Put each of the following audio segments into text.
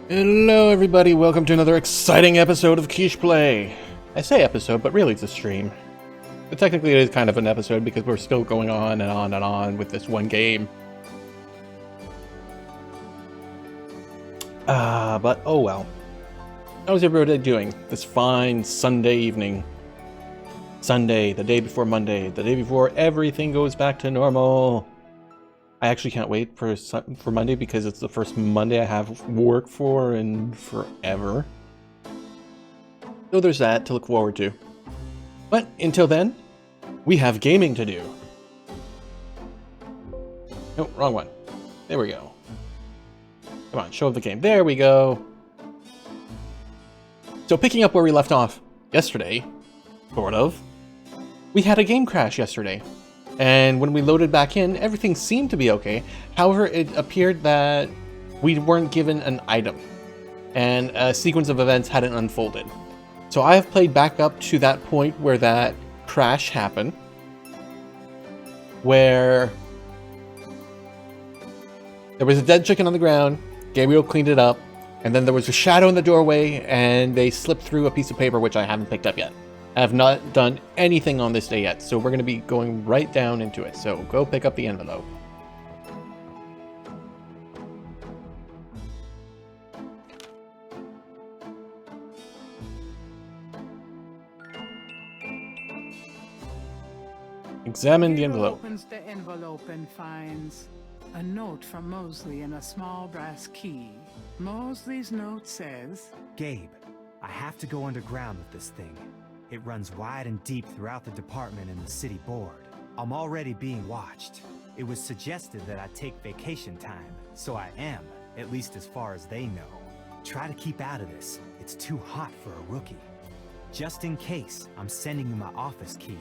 Hello everybody, welcome to another exciting episode of KeeshPlay. I say episode, but really it's a stream. But technically it is kind of an episode because we're still going on and on and on with this one game. But oh well. How's everybody doing this fine Sunday evening? Sunday, the day before Monday, the day before everything goes back to normal. I actually can't wait for Monday because it's the first Monday I have work for in forever. So there's that to look forward to. But until then, we have gaming to do. No, wrong one. There we go. Come on, show the game. There we go. So picking up where we left off yesterday, sort of, we had a game crash yesterday. And when we loaded back in, everything seemed to be okay. However, it appeared that we weren't given an item, and a sequence of events hadn't unfolded. So I have played back up to that point where that crash happened, where there was a dead chicken on the ground, Gabriel cleaned it up, and then there was a shadow in the doorway, and they slipped through a piece of paper which I haven't picked up yet. I have not done anything on this day yet, so we're going to be going right down into it. So go pick up the envelope. Examine the envelope. Opens the envelope and finds a note from Mosley and a small brass key. Mosley's note says, Gabe, I have to go underground with this thing. It runs wide and deep throughout the department and the city board. I'm already being watched. It was suggested that I take vacation time, so I am, at least as far as they know. Try to keep out of this. It's too hot for a rookie. Just in case, I'm sending you my office key.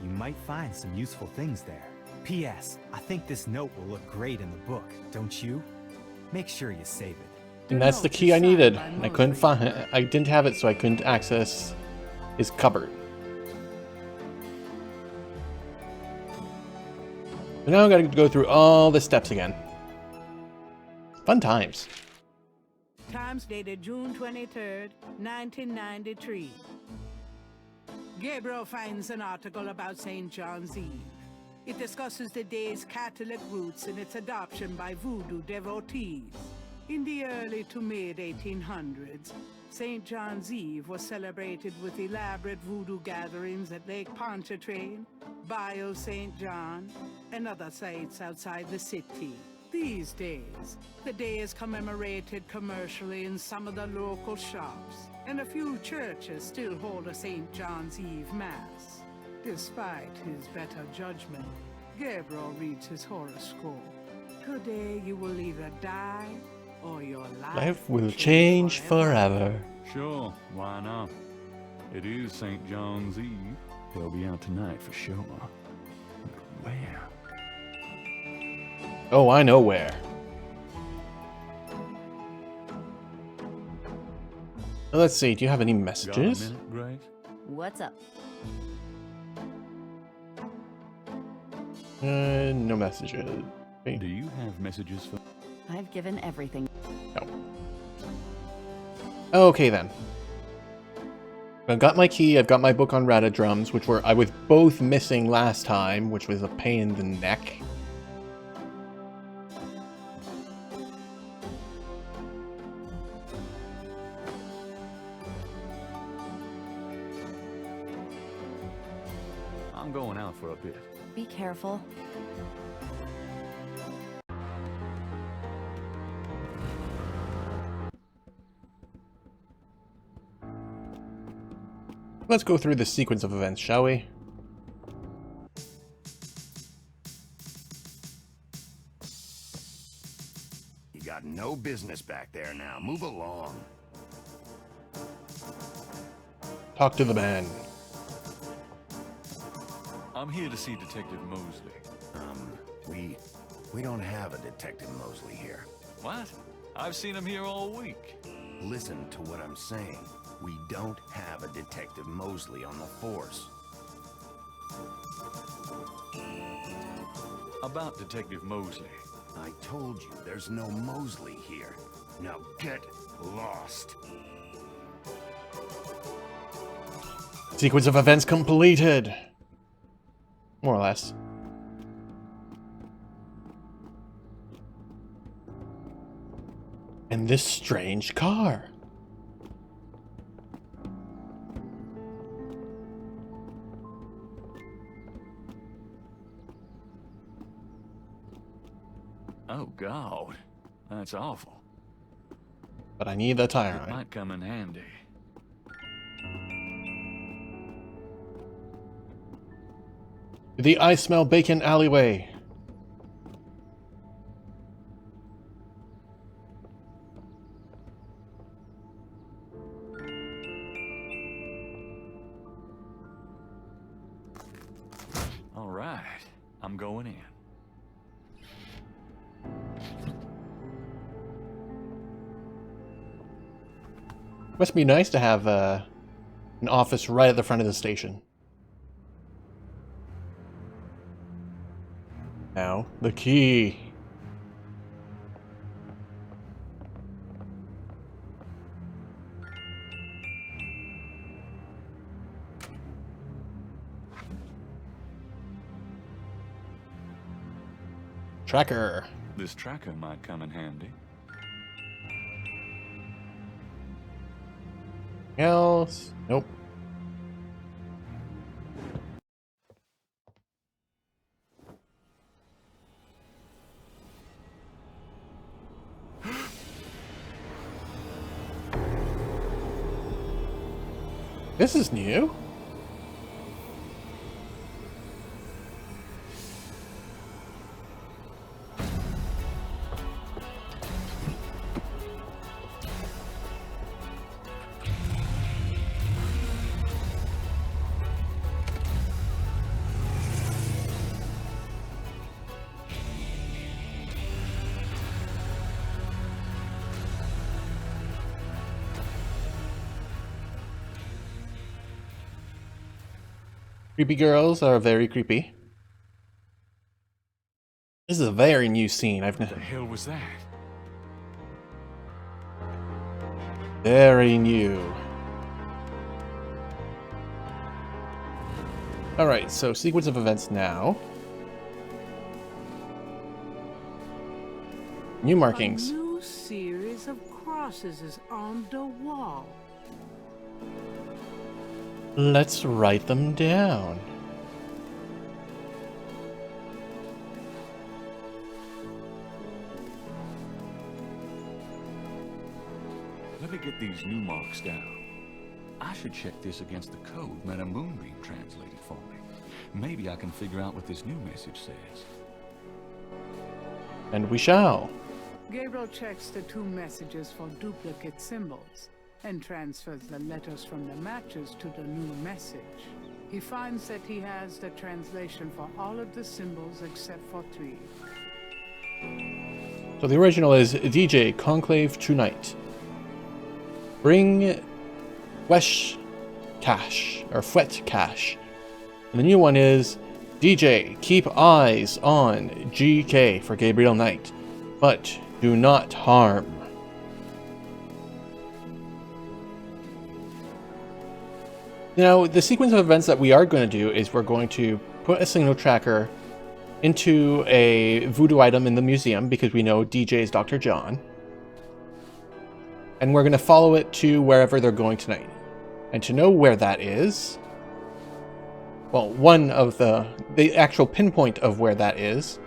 You might find some useful things there. P.S. I think this note will look great in the book, don't you? Make sure you save it. And that's the key I needed. I couldn't find it. I didn't have it, so I couldn't access his cupboard. So now I gotta go through all the steps again. Fun times. times dated June 23rd, 1993. Gabriel finds an article about St. John's Eve. It discusses the day's Catholic roots and its adoption by voodoo devotees. In the early to mid 1800s, St. John's Eve was celebrated with elaborate voodoo gatherings at Lake Pontchartrain, Bayou St. John, and other sites outside the city. These days, the day is commemorated commercially in some of the local shops, and a few churches still hold a St. John's Eve Mass. Despite his better judgment, Gabriel reads his horoscope. Today you will either die or your Life will change forever. Sure, why not? It is St. John's Eve. They'll be out tonight for sure. Where? Oh, I know where. Let's see, do you have any messages? Got a minute, Grace? What's up? No messages. Okay. Do you have messages for... I've given everything. No. Okay then. I've got my key, I've got my book on Ratadrums, which I was both missing last time, which was a pain in the neck. I'm going out for a bit. Be careful. Let's go through the sequence of events, shall we? You got no business back there now. Move along. Talk to the man. I'm here to see Detective Mosley. We don't have a Detective Mosley here. What? I've seen him here all week. Listen to what I'm saying. We don't have a Detective Mosley on the force. About Detective Mosley. I told you there's no Mosley here. Now get lost. Sequence of events completed. More or less. And this strange car. Oh, God. That's awful. But I need the tire It on it. might come in handy. The I Smell Bacon alleyway. All right. I'm going in. Must be nice to have an office right at the front of the station. Now, the key. Tracker. This tracker might come in handy. Else? Nope. This is new. Creepy girls are very creepy. This is a very new scene. I've What the hell was that? very new. All right, so sequence of events now. New markings. A new series of crosses is on the wall. Let's write them down. Let me get these new marks down. I should check this against the code Meta Moonbeam translated for me. Maybe I can figure out what this new message says. And we shall. Gabriel checks the two messages for duplicate symbols and transfers the letters from the matches to the new message. He finds that he has the translation for all of the symbols except for 3. So the original is DJ Conclave Tonight. Bring Wesh Cash, or Fwet Cash. And the new one is DJ Keep Eyes on GK for Gabriel Knight, but do not harm. Now, the sequence of events that we are going to do is we're going to put a signal tracker into a voodoo item in the museum because we know DJ is Dr. John. And we're going to follow it to wherever they're going tonight. And to know where that is, well, one of the actual pinpoint of where that is,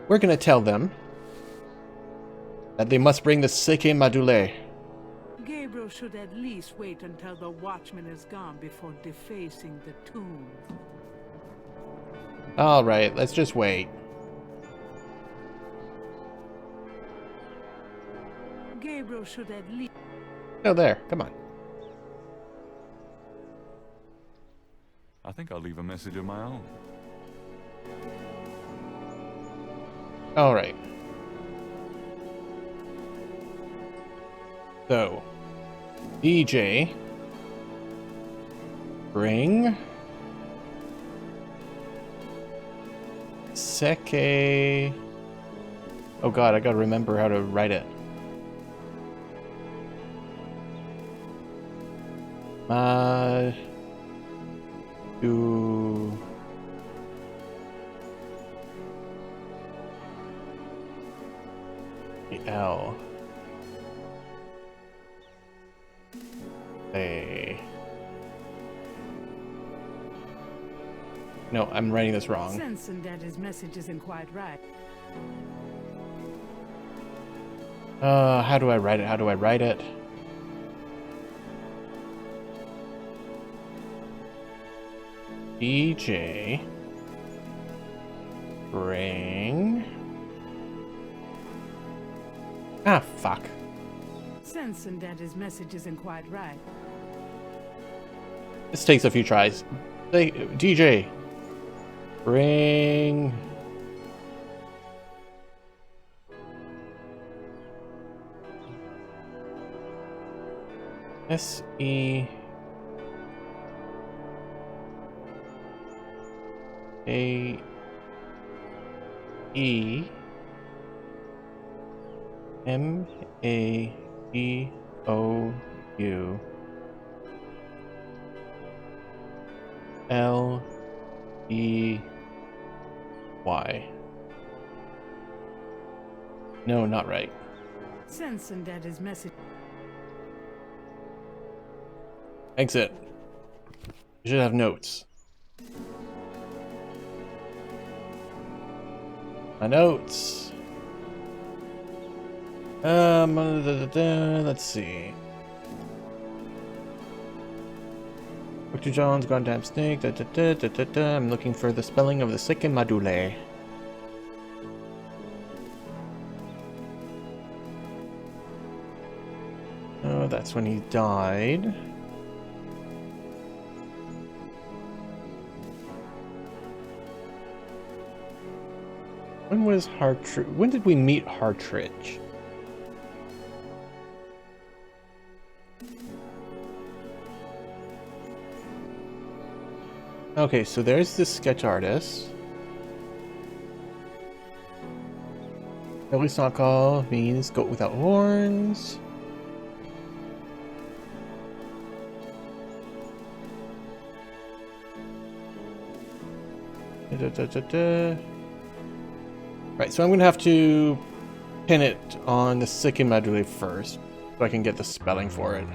we're going to tell them that they must bring the Seke Madule. Gabriel should at least wait until the watchman is gone before defacing the tomb. Alright, let's just wait. Gabriel should at least... Oh, there. Come on. I think I'll leave a message of my own. Alright. So, DJ, bring Seke Oh god, I gotta remember how to write it. Do the L. A. No, I'm writing this wrong. Sensing that his message isn't quite right. How do I write it? How do I write it? DJ. Bring. Ah, fuck. Sensing that his message isn't quite right. This takes a few tries. Say, DJ. Bring. S-E. A. E. M. A. E. O. U. L. E. Y. No, not right. Sensing that his message. Exit. You should have notes. My notes. Let's see. Dr. John's goddamn snake. I'm looking for the spelling of the second module. Oh, that's when he died. When was Hartridge? When did we meet Hartridge? Okay, so there's this sketch artist. Billy Sockall means goat without horns. Right, so I'm gonna have to pin it on the second module first, so I can get the spelling for it.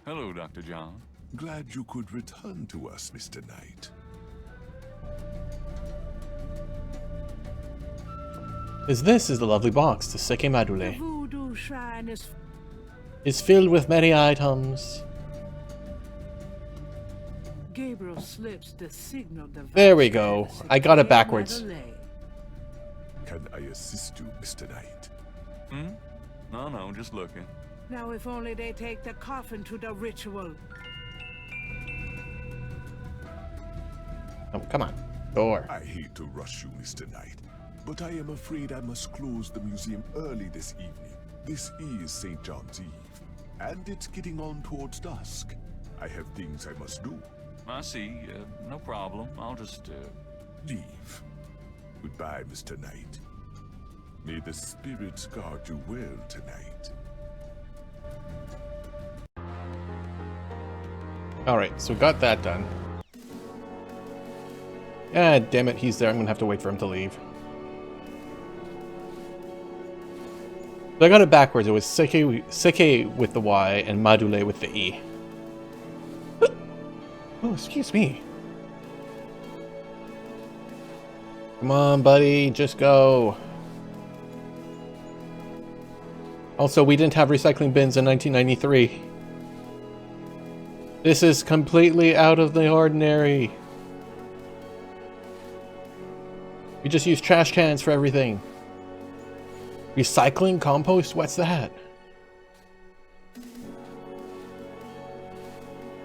Hello, Dr. John. Glad you could return to us, Mr. Knight. This is the lovely box, the second The module. voodoo shrine Is filled with many items. Gabriel slips the signal device. There we go. I got it backwards. Can I assist you, Mr. Knight? Hmm? No, just looking. Now if only they take the coffin to the ritual. Oh, come on. Door. I hate to rush you, Mr. Knight, but I am afraid I must close the museum early this evening. This is St. John's Eve, and it's getting on towards dusk. I have things I must do. I see. No problem. I'll just, Leave. Goodbye, Mr. Knight. May the spirits guard you well tonight. Alright, so got that done. Ah, damn it, he's there. I'm gonna have to wait for him to leave. So I got it backwards. It was Seke with the Y and Module with the E. Oh, excuse me. Come on, buddy, just go. Also, we didn't have recycling bins in 1993. This is completely out of the ordinary. We just use trash cans for everything. Recycling? Compost? What's that?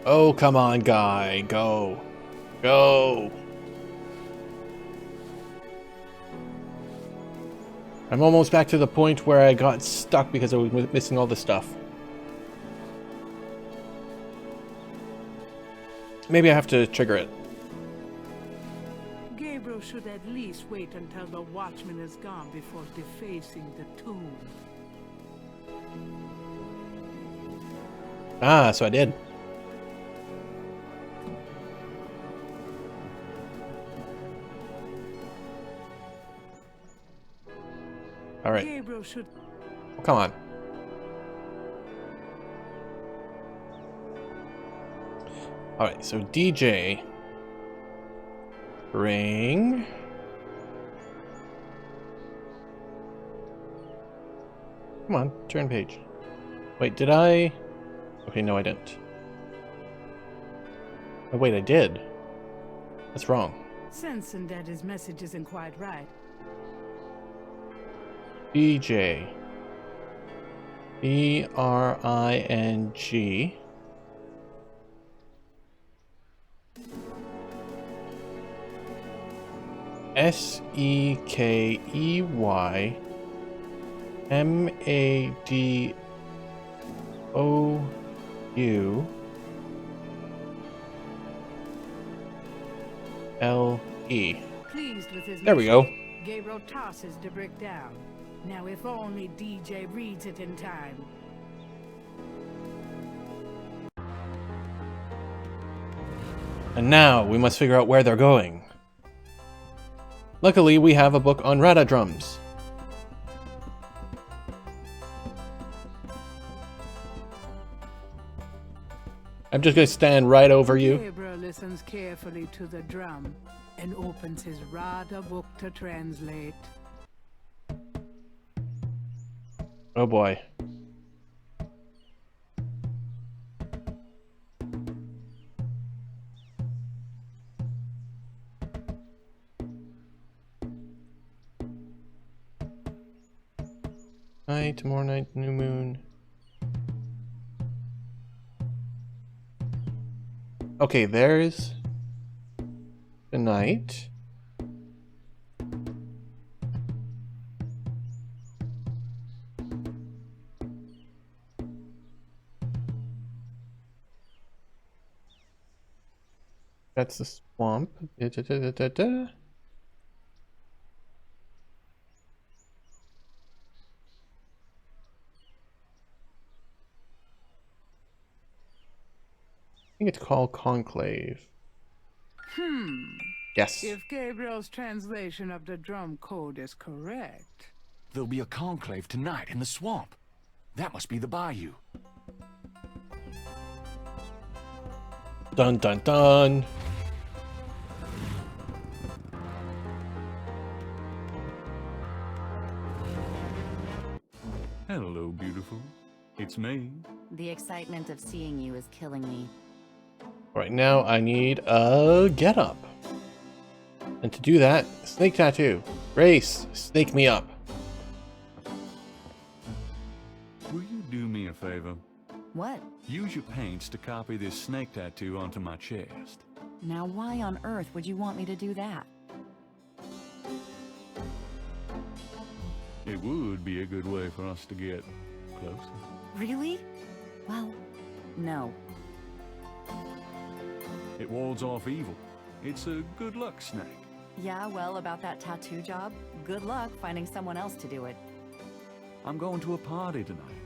Oh, come on, guy. Go. Go. I'm almost back to the point where I got stuck because I was missing all the stuff. Maybe I have to trigger it. Gabriel Gabriel should at least wait until the watchman is gone before defacing the tomb. Ah, so I did. All right. Gabriel should... Oh, come on. All right, so DJ. Ring. Come on, turn page. Wait, did I? Okay, no, I didn't. Oh, wait, I did. That's wrong. Sensing that his message isn't quite right. DJ. E-R-I-N-G. S-E-K-E-Y. M-A-D-O-U-L-E. Pleased with his There we go. message, Gabriel tosses the brick down. Now if only DJ reads it in time. And now we must figure out where they're going. Luckily, we have a book on rata drums. I'm just gonna stand right over you. Gabriel listens carefully to the drum and opens his rada book to translate. Oh boy. Night, tomorrow night, new moon. Okay, there's the night. That's the swamp. Da-da-da-da-da. I think it's called Conclave. Yes. If Gabriel's translation of the drum code is correct. There'll be a conclave tonight in the swamp. That must be the bayou. Dun dun dun. Hello, beautiful. It's me. The excitement of seeing you is killing me. Right now, I need a get up. And to do that, snake tattoo. Grace, snake me up. Will you do me a favor? What? Use your paints to copy this snake tattoo onto my chest. Now why on earth would you want me to do that? It would be a good way for us to get closer. Really? Well, no. It wards off evil. It's a good luck snake. Yeah, well, about that tattoo job, good luck finding someone else to do it. I'm going to a party tonight.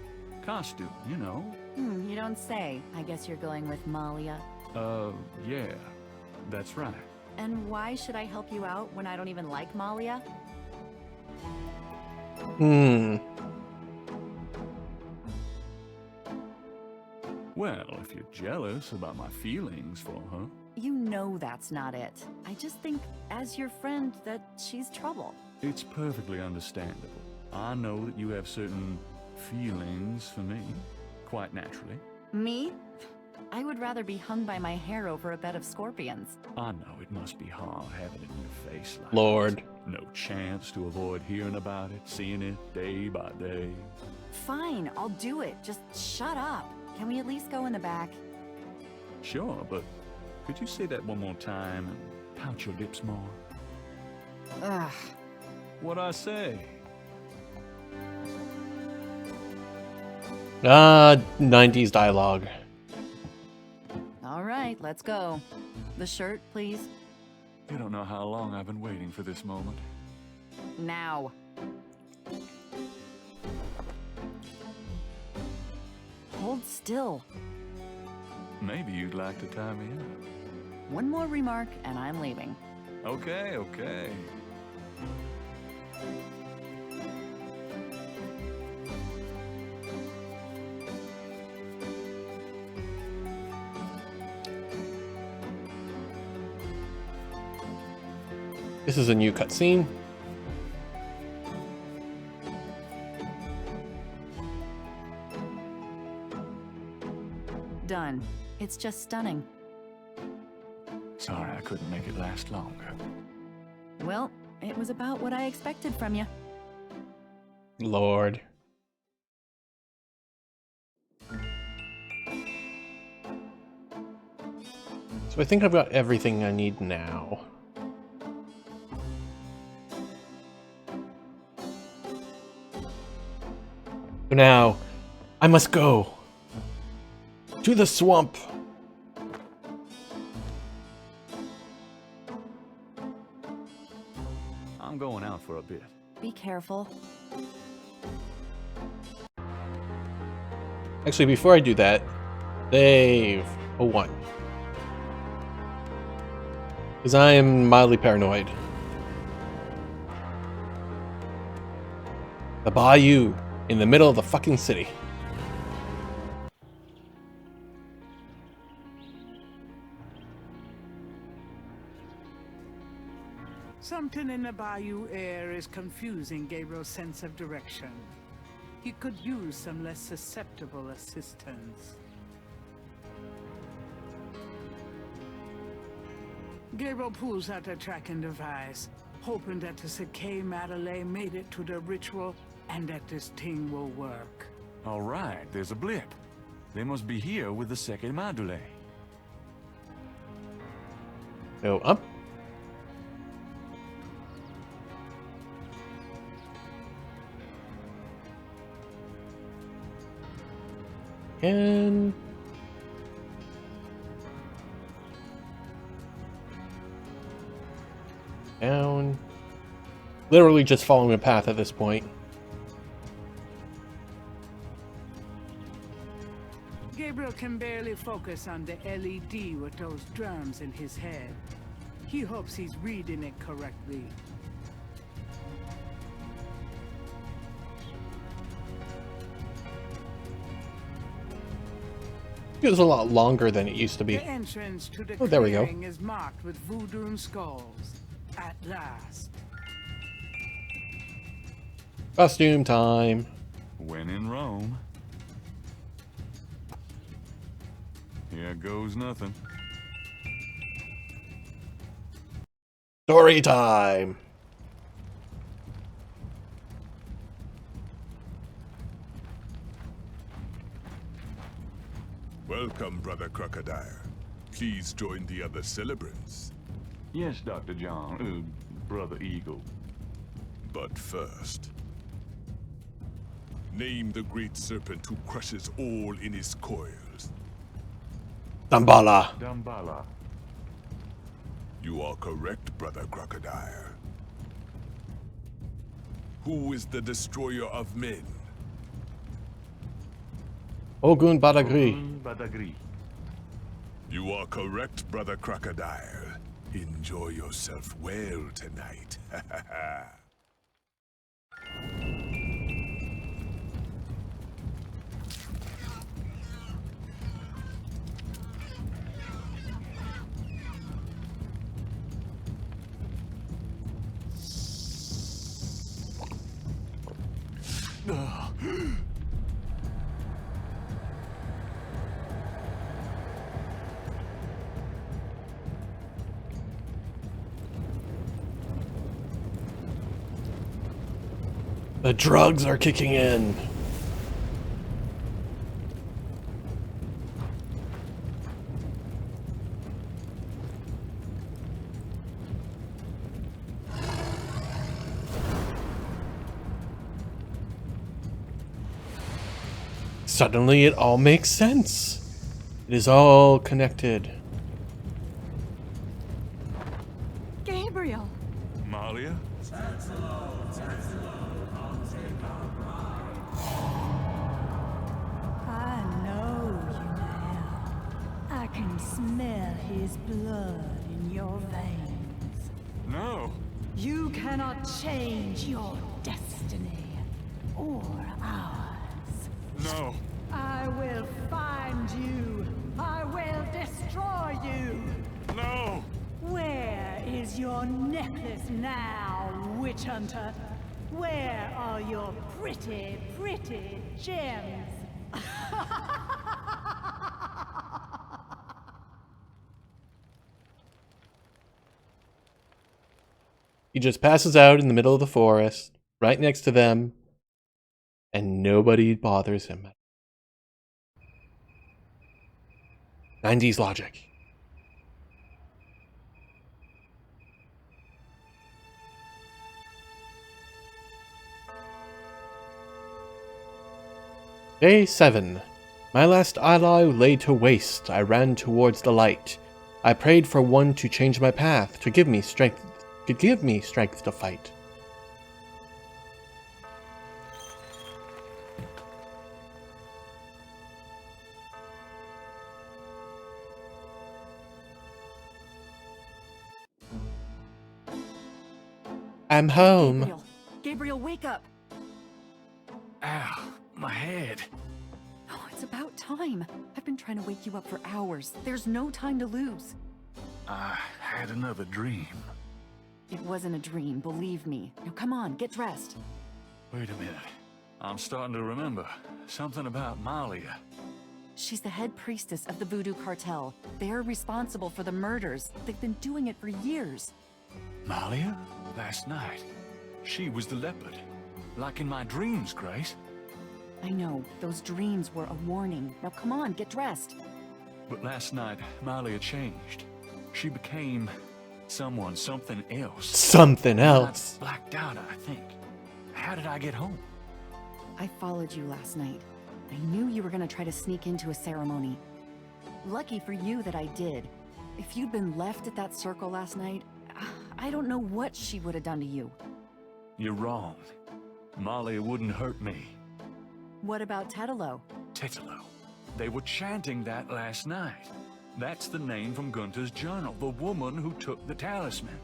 Costume, you know. You don't say. I guess you're going with Malia. Yeah. That's right. And why should I help you out when I don't even like Malia? Well, if you're jealous about my feelings for her. You know that's not it. I just think, as your friend, that she's trouble. It's perfectly understandable. I know that you have certain feelings for me, quite naturally. Me? I would rather be hung by my hair over a bed of scorpions. I know it must be hard having it in your face like Lord. this. No chance to avoid hearing about it, seeing it day by day. Fine, I'll do it. Just shut up. Can we at least go in the back? Sure, but could you say that one more time and pout your lips more? Ugh. What'd I say? 90s dialogue. All right, let's go. The shirt, please. You don't know how long I've been waiting for this moment. Now. Hold still. Maybe you'd like to tie me up. One more remark and I'm leaving. Okay, okay. This is a new cutscene. Done. It's just stunning. Sorry I couldn't make it last longer. Well, it was about what I expected from you. Lord. So I think I've got everything I need now. So now, I must go to the swamp. I'm going out for a bit. Be careful. Actually, before I do that, save a 1. Because I am mildly paranoid. The bayou in the middle of the fucking city. Something in the bayou air is confusing Gabriel's sense of direction. He could use some less susceptible assistance. Gabriel pulls out a tracking device, hoping that the Sake Madeleine made it to the ritual and that this thing will work. All right, there's a blip. They must be here with the Sake Madule. Go up. And down. Literally just following a path at this point. Gabriel can barely focus on the LED with those drums in his head. He hopes he's reading it correctly. It was a lot longer than it used to be. The entrance to the Oh, there we go. clearing is marked with voodoo skulls. At last. Costume time. When in Rome. Here goes nothing. Story time. Welcome, Brother Crocodile. Please join the other celebrants. Yes, Dr. John. Brother Eagle. But first, name the great serpent who crushes all in his coils. Dambala. Dambala. You are correct, Brother Crocodile. Who is the destroyer of men? Ogun Badagri. Badagri. You are correct, Brother Crocodile. Enjoy yourself well tonight. The drugs are kicking in. Suddenly it all makes sense. It is all connected. I know you now. I can smell his blood in your veins. No! You cannot change your destiny or ours. No! I will find you. I will destroy you. No! Where is your necklace now, witch hunter? Where are your pretty, pretty gems? He just passes out in the middle of the forest, right next to them, and nobody bothers him. 90s logic. Day 7. My last ally lay to waste. I ran towards the light. I prayed for one to change my path, to give me strength to fight. I'm home. Gabriel! Gabriel, wake up! Ow, my head. Oh, it's about time. I've been trying to wake you up for hours. There's no time to lose. I had another dream. It wasn't a dream, believe me. Now come on, get dressed. Wait a minute. I'm starting to remember. Something about Malia. She's the head priestess of the Voodoo Cartel. They're responsible for the murders. They've been doing it for years. Malia? Last night. She was the leopard. Like in my dreams, Grace. I know, those dreams were a warning. Now come on, get dressed. But last night, Malia changed. She became something else. Something else. I blacked out, I think. How did I get home? I followed you last night. I knew you were gonna try to sneak into a ceremony. Lucky for you that I did. If you'd been left at that circle last night, I don't know what she would have done to you. You're wrong. Malia wouldn't hurt me. What about Tetelo? Tetelo. They were chanting that last night. That's the name from Gunther's journal, the woman who took the talisman.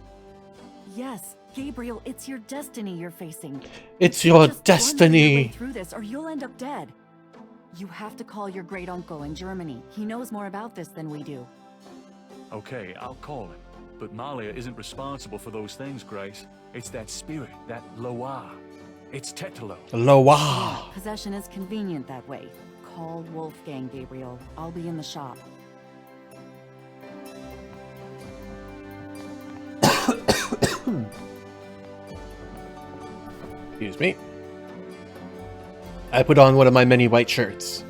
Yes, Gabriel, it's your destiny you're facing. It's your Just blunder your way destiny. through this, or you'll end up dead. You have to call your great uncle in Germany. He knows more about this than we do. Okay, I'll call him. But Malia isn't responsible for those things, Grace. It's that spirit, that Loa. It's Tetelo. Loa. Possession is convenient that way. Call Wolfgang, Gabriel. I'll be in the shop. Excuse me. I put on one of my many white shirts.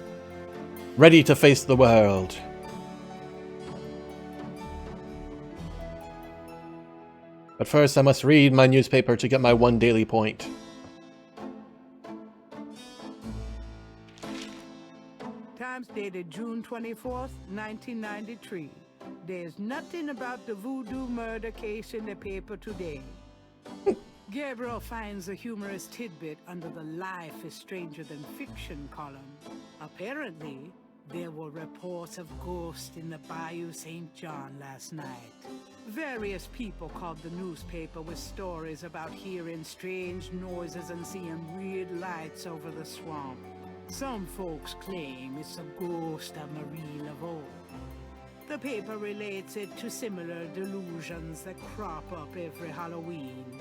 Ready to face the world. But first I must read my newspaper to get my one daily point. Times dated June 24th, 1993. There's nothing about the voodoo murder case in the paper today. Gabriel finds a humorous tidbit under the Life is Stranger Than Fiction column. Apparently, there were reports of ghosts in the Bayou St. John last night. Various people called the newspaper with stories about hearing strange noises and seeing weird lights over the swamp. Some folks claim it's a ghost of Marie Laveau. The paper relates it to similar delusions that crop up every Halloween.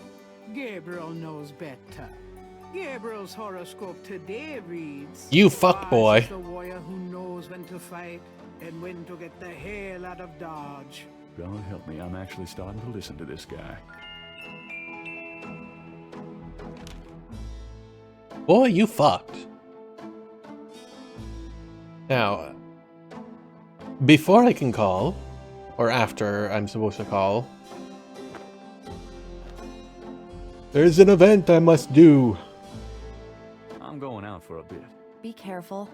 Gabriel knows better. Gabriel's horoscope today reads, You fuckboy. "Wise is the warrior who knows when to fight and when to get the hell out of Dodge." God help me, I'm actually starting to listen to this guy. Boy, you fucked. Now, before I can call, or after I'm supposed to call, there's an event I must do. I'm going out for a bit. Be careful.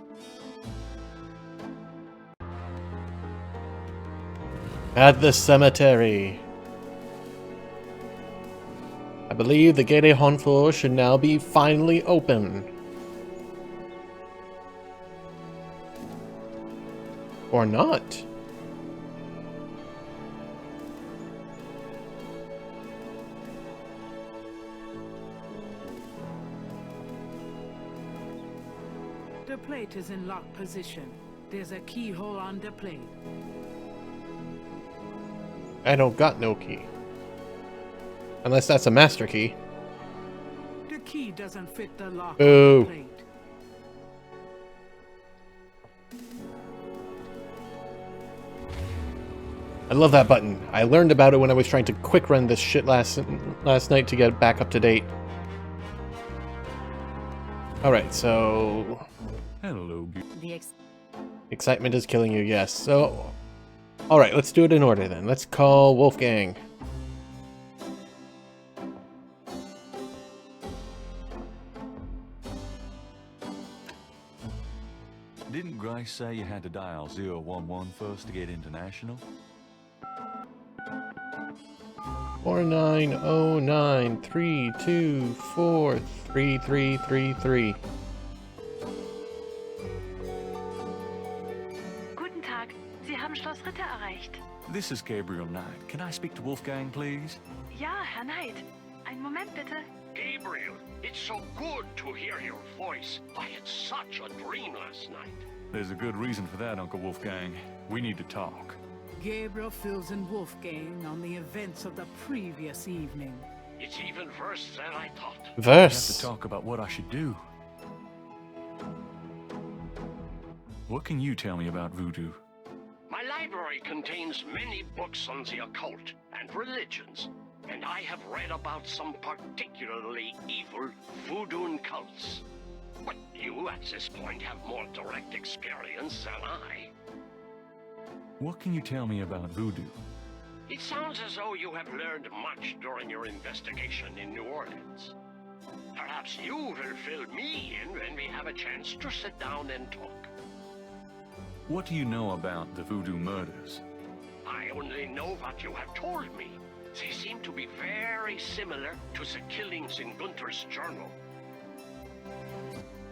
At the cemetery. I believe the Gate Honfo should now be finally open. Or not. The plate is in locked position. There's a keyhole on the plate. I don't got no key. Unless that's a master key. The key doesn't fit the lock Ooh. on the plate. I love that button. I learned about it when I was trying to quick run this shit last night to get back up to date. Alright, so... Hello, Excitement is killing you, yes. So... Alright, let's do it in order then. Let's call Wolfgang. Didn't Grace say you had to dial 011 first to get international? 4909324333. Guten Tag, Sie haben Schloss Ritter erreicht. This is Gabriel Knight. Can I speak to Wolfgang, please? Ja, Herr Knight. Einen Moment bitte. Gabriel, it's so good to hear your voice. I had such a dream last night. There's a good reason for that, Uncle Wolfgang. We need to talk. Gabriel fills in Wolfgang on the events of the previous evening. It's even worse than I thought. We have to Verse. talk about what I should do. What can you tell me about voodoo? My library contains many books on the occult and religions, and I have read about some particularly evil voodoo cults. But you, at this point, have more direct experience than I. What can you tell me about voodoo? It sounds as though you have learned much during your investigation in New Orleans. Perhaps you will fill me in when we have a chance to sit down and talk. What do you know about the voodoo murders? I only know what you have told me. They seem to be very similar to the killings in Gunther's journal.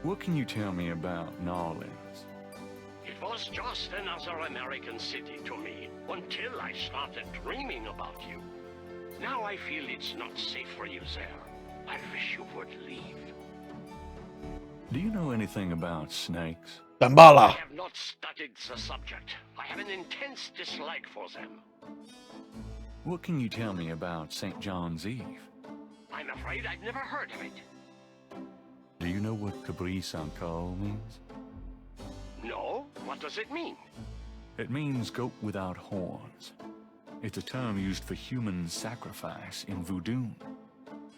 What can you tell me about New Orleans? It was just another American city to me until I started dreaming about you. Now I feel it's not safe for you there. I wish you would leave. Do you know anything about snakes? I Dambala. have not studied the subject. I have an intense dislike for them. What can you tell me about St. John's Eve? I'm afraid I've never heard of it. Do you know what Cabri Sanko means? No? What does it mean? It means goat without horns. It's a term used for human sacrifice in voodoo.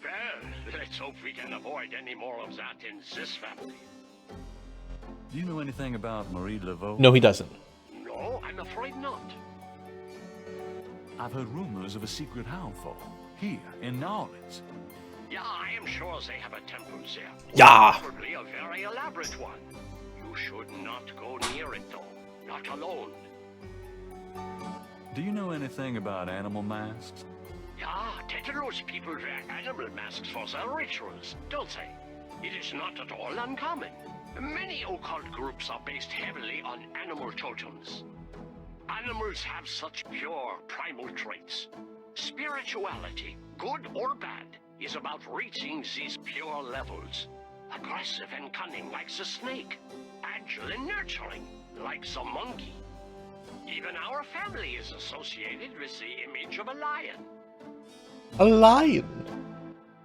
Well, let's hope we can avoid any more of that in this family. Do you know anything about Marie Laveau? No, he doesn't. No, I'm afraid not. I've heard rumors of a secret Haunfall here in New Orleans. Yeah, I am sure they have a temple there. Yeah. Probably a very elaborate one. You should not go near it, though. Not alone. Do you know anything about animal masks? Yeah, Tetanus people wear animal masks for their rituals, don't they? It is not at all uncommon. Many occult groups are based heavily on animal totems. Animals have such pure, primal traits. Spirituality, good or bad, is about reaching these pure levels. Aggressive and cunning like the snake. Agile and nurturing like the monkey. Even our family is associated with the image of a lion. A lion.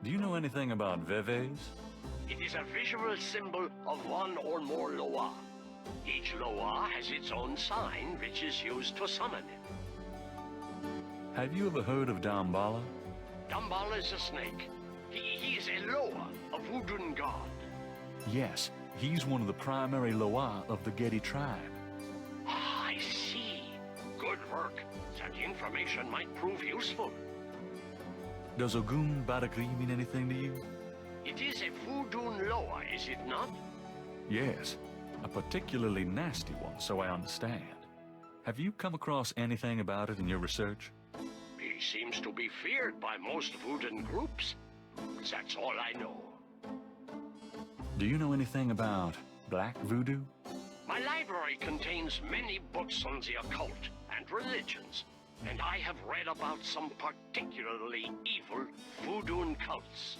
Do you know anything about Veves? It is a visual symbol of one or more Loa. Each Loa has its own sign, which is used to summon it. Have you ever heard of Dambala? Dambala is a snake. He is a Loa, a voodoo god. Yes, he's one of the primary Loa of the Getty tribe. Ah, I see. Good work. That information might prove useful. Does Ogun Badagri mean anything to you? It is a voodoo Loa, is it not? Yes, a particularly nasty one, so I understand. Have you come across anything about it in your research? He seems to be feared by most voodoo groups. That's all I know. Do you know anything about black voodoo? My library contains many books on the occult and religions, and I have read about some particularly evil voodoo cults.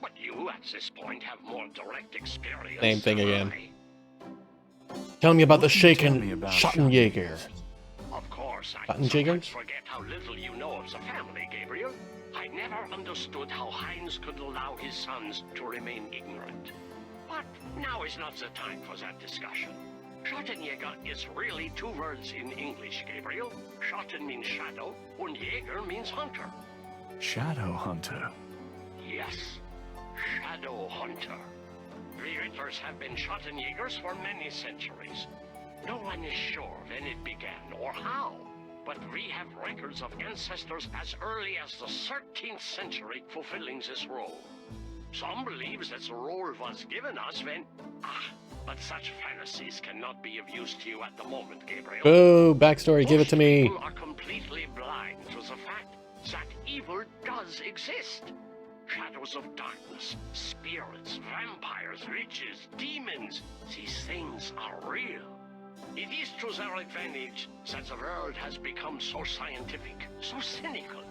But you, at this point, have more direct experience. Same thing than again. I. Tell me about the What can you tell shaken me about Schottenjäger. Of course, I Schottenjäger? sometimes forget how little you know of the family, Gabriel. I never understood how Heinz could allow his sons to remain ignorant. But now is not the time for that discussion. Schottenjäger is really two words in English, Gabriel. Schotten means shadow, and Jäger means hunter. Shadow Hunter. Yes, Shadow Hunter. We Ritters have been Schottenjägers for many centuries. No one is sure when it began or how, but we have records of ancestors as early as the 13th century fulfilling this role. Some believe that the role was given us when... but such fantasies cannot be of use to you at the moment, Gabriel. Oh, backstory, give it to me. People are completely blind to the fact that evil does exist. Shadows of darkness, spirits, vampires, witches, demons. These things are real. It is to their advantage that the world has become so scientific, so cynical.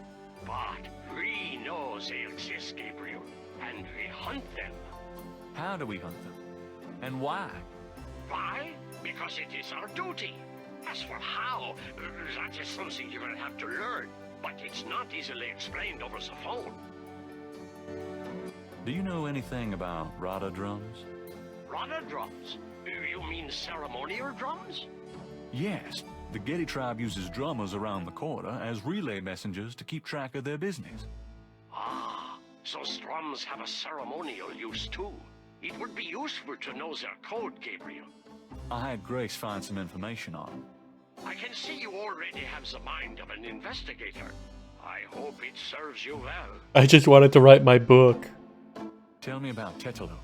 But we know they exist, Gabriel, and we hunt them. How do we hunt them? And why? Why? Because it is our duty. As for how, that is something you will have to learn. But it's not easily explained over the phone. Do you know anything about Rada drums? Rada drums? You mean ceremonial drums? Yes. The Getty tribe uses drummers around the quarter as relay messengers to keep track of their business. Ah, so drums have a ceremonial use too. It would be useful to know their code, Gabriel. I had Grace find some information on them. I can see you already have the mind of an investigator. I hope it serves you well. I just wanted to write my book. Tell me about Tetelo.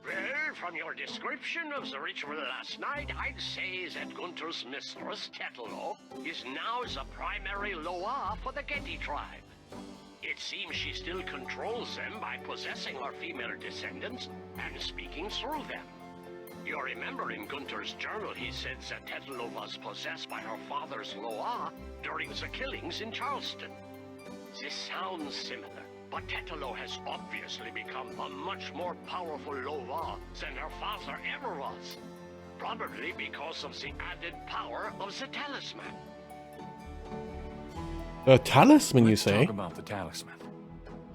Well, from your description of the ritual last night, I'd say that Gunther's mistress, Tetelo, is now the primary Loa for the Getty tribe. It seems she still controls them by possessing her female descendants and speaking through them. You remember in Gunther's journal he said that Tetelo was possessed by her father's Loa during the killings in Charleston. This sounds similar, but Tetelo has obviously become a much more powerful Loa than her father ever was. Probably because of the added power of the talisman. A talisman, you Let's say? talk about the talisman.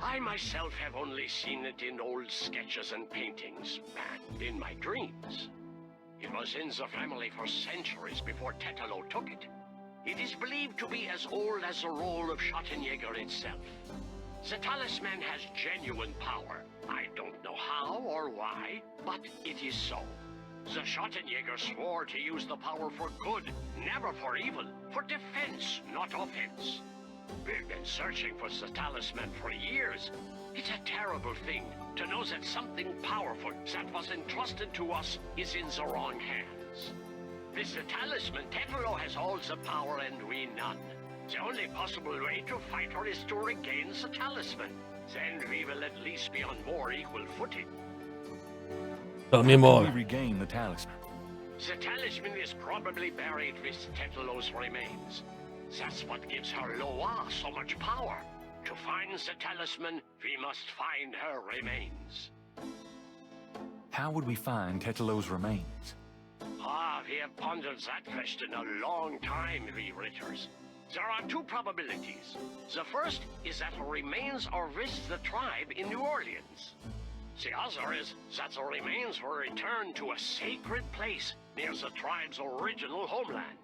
I myself have only seen it in old sketches and paintings, and in my dreams. It was in the family for centuries before Tetelo took it. It is believed to be as old as the role of Schottenjäger itself. The talisman has genuine power. I don't know how or why, but it is so. The Schottenjäger swore to use the power for good, never for evil, for defense, not offense. We've been searching for the talisman for years. It's a terrible thing to know that something powerful that was entrusted to us is in the wrong hands. With the talisman, Tetelo has all the power and we none. The only possible way to fight her is to regain the talisman. Then we will at least be on more equal footing. Tell me How more. can we regain the talisman? The talisman is probably buried with Tetelo's remains. That's what gives her Loa so much power. To find the talisman, we must find her remains. How would we find Tetelo's remains? We have pondered that question a long time, we Ritters. There are two probabilities. The first is that her remains are with the tribe in New Orleans. The other is that the remains were returned to a sacred place near the tribe's original homeland.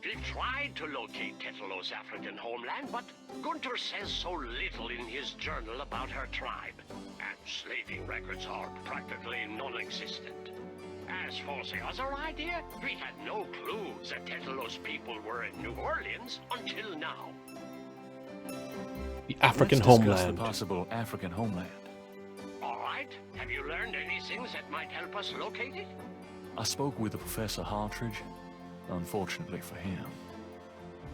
We've tried to locate Tetelo's African homeland, but Gunther says so little in his journal about her tribe, and slaving records are practically non-existent. As for the other idea, we had no clue that Tetelo's people were in New Orleans until now. The African Let's discuss homeland. the possible African homeland. All right, have you learned anything that might help us locate it? I spoke with Professor Hartridge. Unfortunately for him,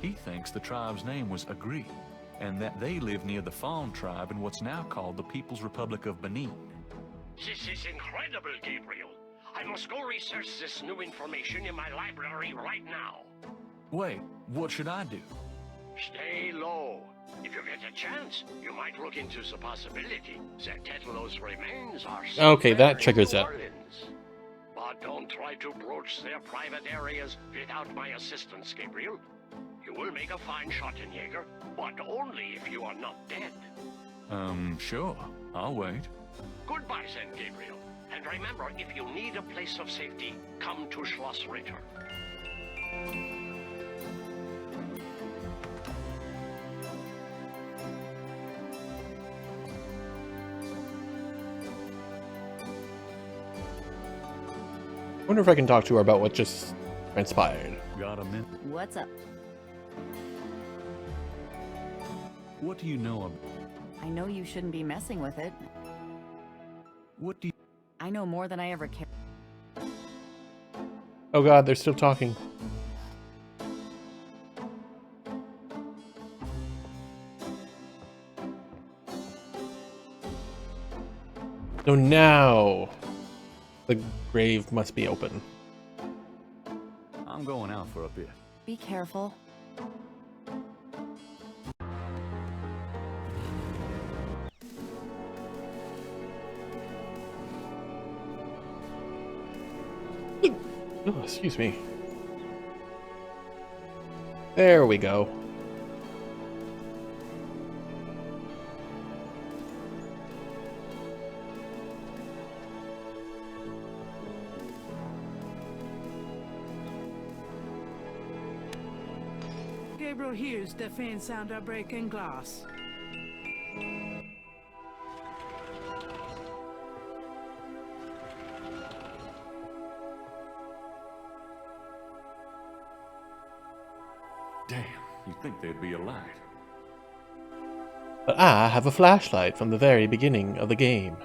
he thinks the tribe's name was Agree, and that they live near the Fawn tribe in what's now called the People's Republic of Benin. This is incredible, Gabriel. I must go research this new information in my library right now. Wait, what should I do? Stay low. If you get a chance, you might look into the possibility that Tetlo's remains are Okay, that somewhere in triggers New it. Orleans. But don't try to broach their private areas without my assistance, Gabriel. You will make a fine shot in Jaeger, but only if you are not dead. Sure. I'll wait. Goodbye then, Gabriel. And remember, if you need a place of safety, come to Schloss Ritter. I wonder if I can talk to her about what just transpired. Got a minute? What's up? What do you know about? I know you shouldn't be messing with it. What do you... I know more than I ever cared. Oh god, they're still talking. So now the grave must be open. I'm going out for a bit. Be careful. Oh, excuse me. There we go. Gabriel hears the faint sound of breaking glass. Damn, you'd think there'd be a light. But I have a flashlight from the very beginning of the game.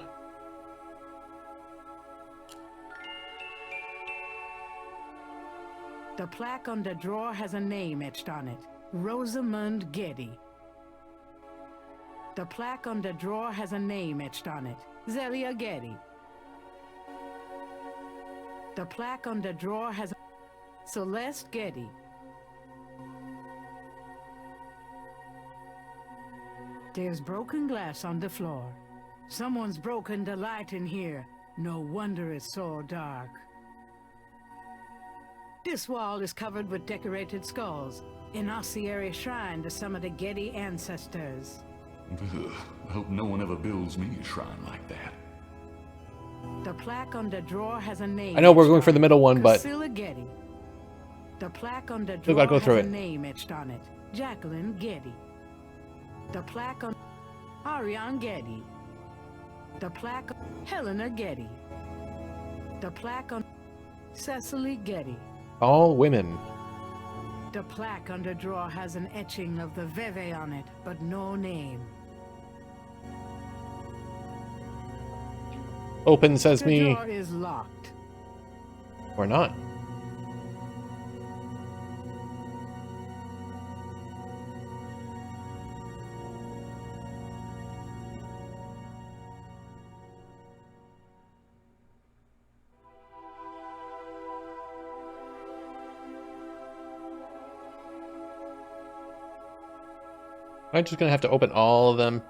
The plaque on the drawer has a name etched on it. Rosamund Getty. The plaque on the drawer has a name etched on it. Zelia Getty. The plaque on the drawer has Celeste Getty. There's broken glass on the floor. Someone's broken the light in here. No wonder it's so dark. This wall is covered with decorated skulls, an ossuary shrine to some of the Getty ancestors. Ugh, I hope no one ever builds me a shrine like that. The plaque on the drawer has a name. I know we're etched going on for the it. middle one, but Priscilla Getty. The plaque on the Still drawer gotta go through has it. a name etched on it. Jacqueline Getty. The plaque on Ariane Getty. The plaque on Helena Getty. The plaque on Cecily Getty. all women. The plaque on the drawer has an etching of the Veve on it, but no name. Open The sesame, drawer is locked. or not. I'm just gonna have to open all of them.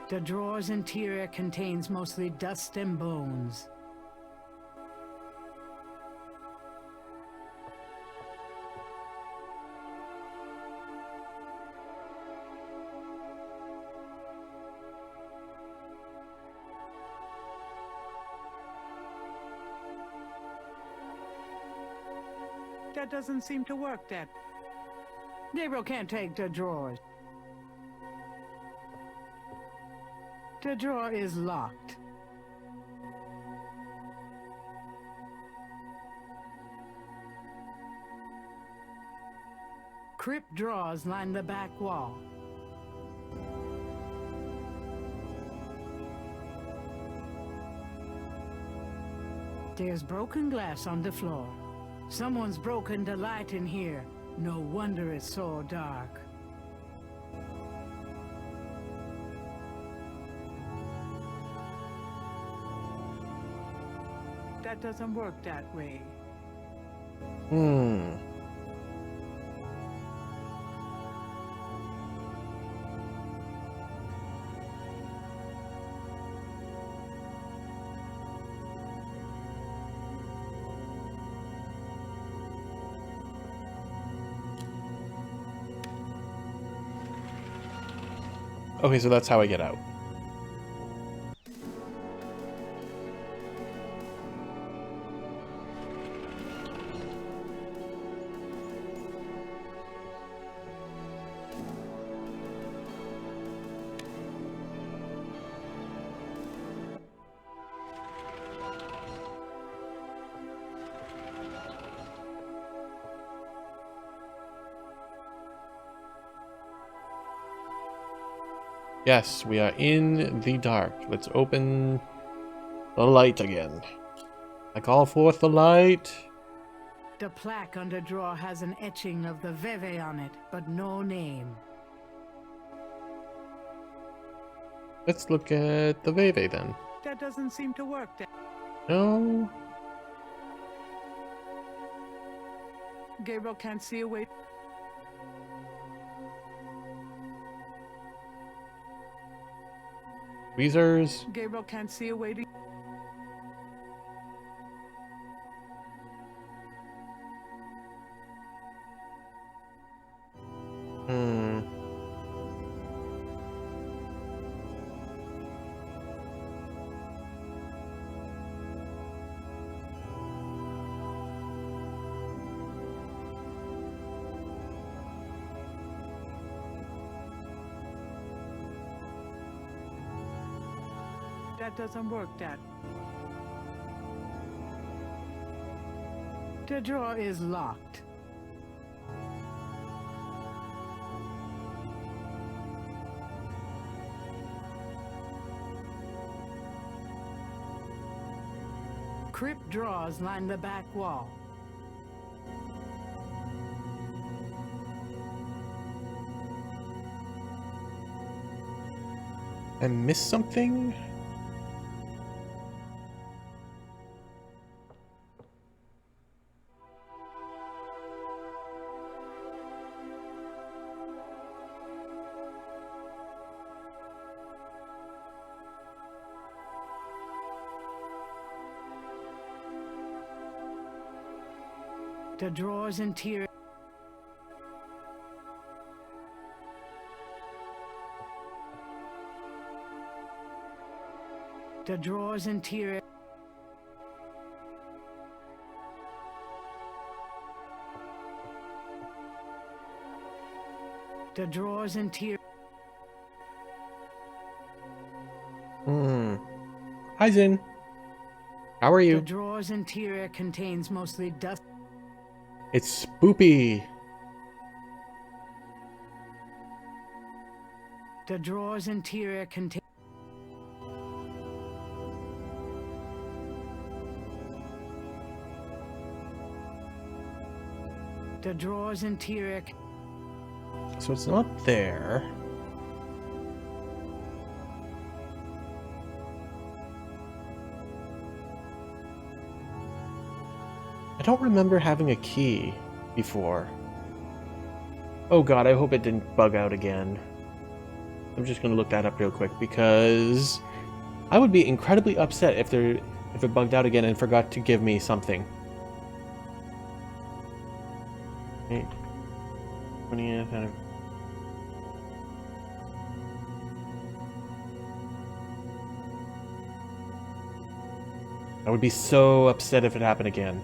The drawer's interior contains mostly dust and bones. That doesn't seem to work, that. Gabriel can't take the drawers. The drawer is locked. Crypt drawers line the back wall. There's broken glass on the floor. Someone's broken the light in here. No wonder it's so dark. That doesn't work that way. Okay, so that's how I get out. Yes, we are in the dark. Let's open the light again. I call forth the light. The plaque on the drawer has an etching of the Veve on it, but no name. Let's look at the Veve then. That doesn't seem to work. No. Gabriel can't see a way. Tweezers. Gabriel can't see a way to. That doesn't work, Dad. The drawer is locked. Crypt drawers line the back wall. I missed something? The drawer's interior. The drawer's interior. The drawer's interior. Hi, Zin. How are The you? drawer's interior contains mostly dust. It's spoopy. The drawer's interior contains. The drawer's interior. So it's not there. I don't remember having a key before. Oh god, I hope it didn't bug out again. I'm just gonna look that up real quick because I would be incredibly upset if it bugged out again and forgot to give me something. Okay. 20th out of... I would be so upset if it happened again.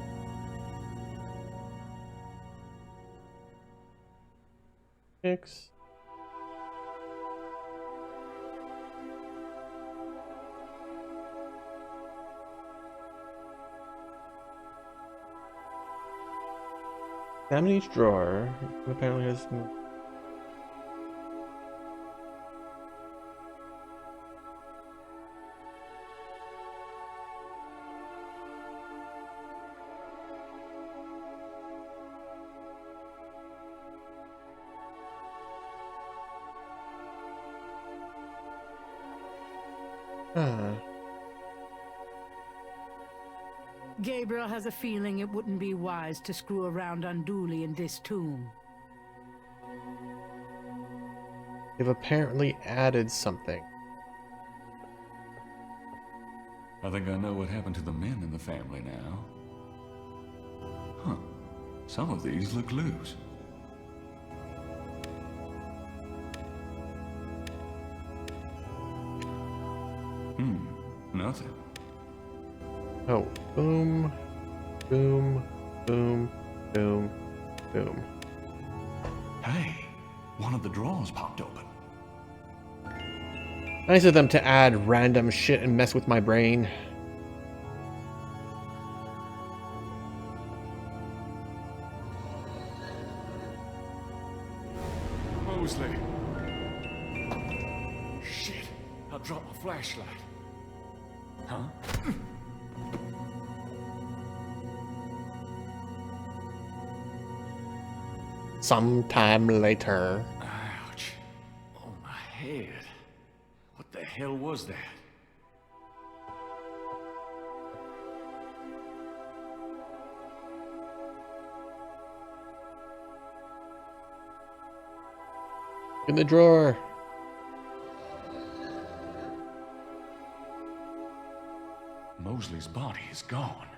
Six. Examine each drawer. Apparently has. Huh. Gabriel has a feeling it wouldn't be wise to screw around unduly in this tomb. They've apparently added something. I think I know what happened to the men in the family now. Huh. Some of these look loose. Nothing. Oh, boom, boom, boom, boom, boom. Hey, one of the drawers popped open. Nice of them to add random shit and mess with my brain. Mosley. Shit, I dropped my flashlight. Huh? Sometime later. Ouch. Oh, my head. What the hell was that? In the drawer. Mosley's body is gone.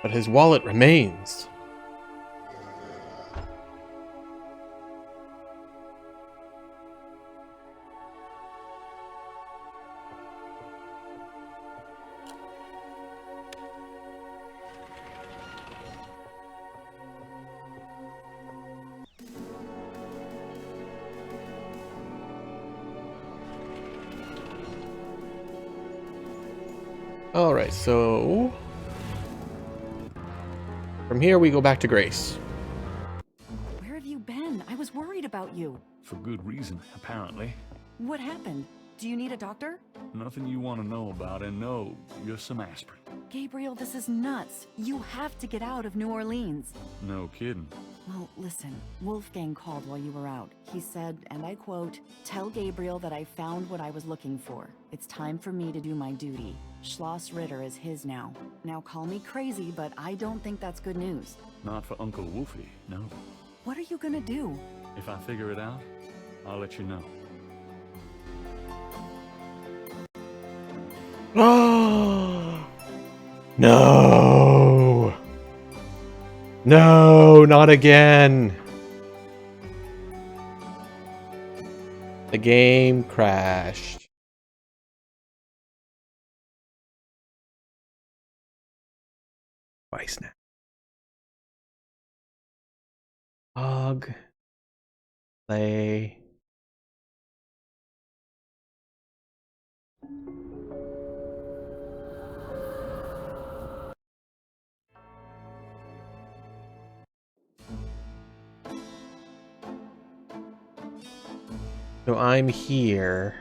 But his wallet remains. Alright, so from here we go back to Grace. Where have you been? I was worried about you. For good reason, apparently. What happened? Do you need a doctor? Nothing you want to know about, and no, you're some aspirin. Gabriel, this is nuts. You have to get out of New Orleans. No kidding. Well, listen, Wolfgang called while you were out. He said, and I quote, "Tell Gabriel that I found what I was looking for. It's time for me to do my duty. Schloss Ritter is his now. Now call me crazy, but I don't think that's good news." Not for Uncle Wolfie, no. What are you gonna do? If I figure it out, I'll let you know. No! No, not again! The game crashed. Twice now. Hog. Play. So I'm here.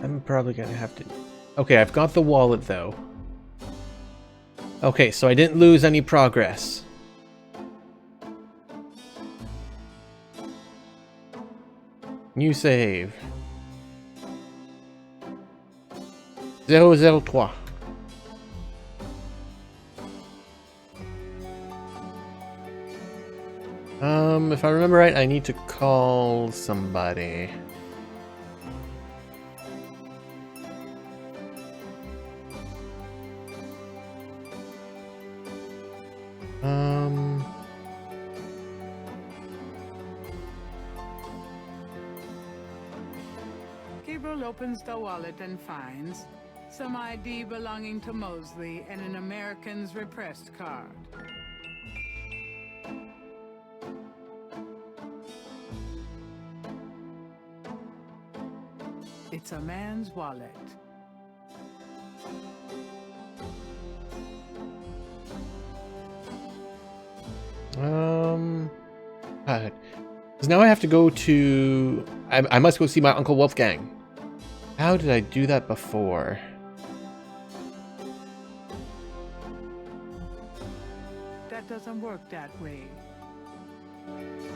I'm probably gonna have to... Okay, I've got the wallet though. Okay, so I didn't lose any progress. New save. 003. If I remember right, I need to call somebody. Gabriel opens the wallet and finds some ID belonging to Mosley and an American's repressed card. It's a man's wallet. Because now I have to go to... I must go see my Uncle Wolfgang. How did I do that before? That doesn't work that way.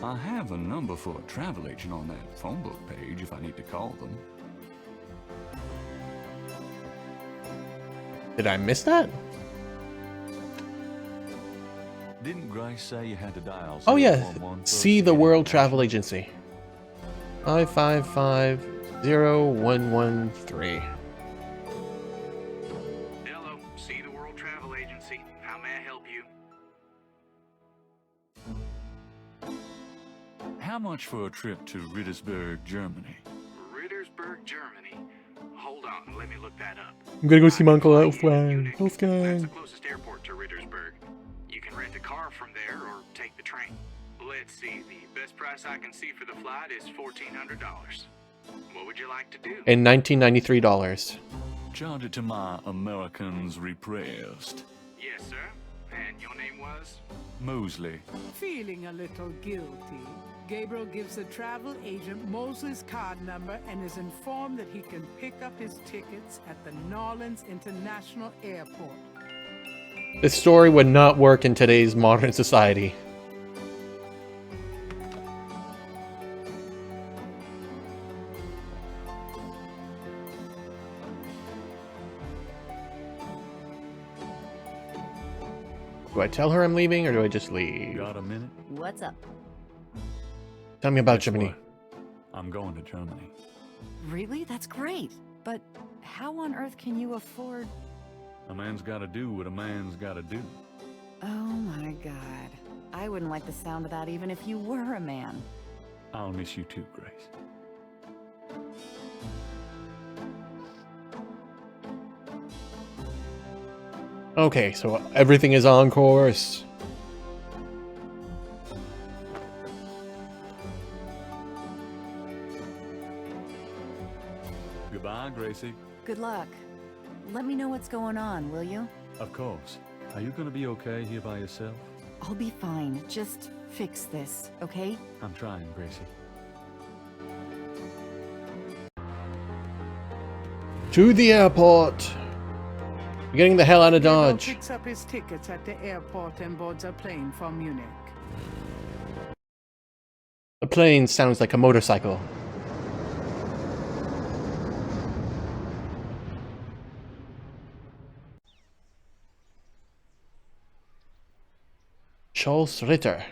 I have a number for a travel agent on that phone book page if I need to call them. Did I miss that? Didn't Grace say you had to dial? Oh yeah, 011 see the World Travel Agency. 555-0113. Hello, see the World Travel Agency. How may I help you? How much for a trip to Rittersberg, Germany? Rittersberg, Germany. Hold on, let me look that up. I'm gonna go see my Uncle Wolfgang. Wolfgang. That's the Wolfgang. closest airport to Rittersberg. You can rent a car from there or take the train. Let's see, the best price I can see for the flight is $1,400. What would you like to do? And $1993. Charge it to my Americans repressed. Yes, sir. And your name was? Mosley. Feeling a little guilty, Gabriel gives the travel agent Mosley's card number and is informed that he can pick up his tickets at the Norlands International Airport. This story would not work in today's modern society. Do I tell her I'm leaving, or do I just leave? Got a minute? What's up? Tell me about Guess Germany. what? I'm going to Germany. Really? That's great. But how on earth can you afford... A man's gotta do what a man's gotta do. Oh my god. I wouldn't like the sound of that even if you were a man. I'll miss you too, Grace. Okay, so everything is on course. Goodbye, Gracie. Good luck. Let me know what's going on, will you? Of course. Are you gonna be okay here by yourself? I'll be fine. Just fix this, okay? I'm trying, Gracie. To the airport. We're getting the hell out of Gabriel Dodge. picks up his tickets at the airport and boards a plane for Munich. The plane sounds like a motorcycle. Charles Ritter.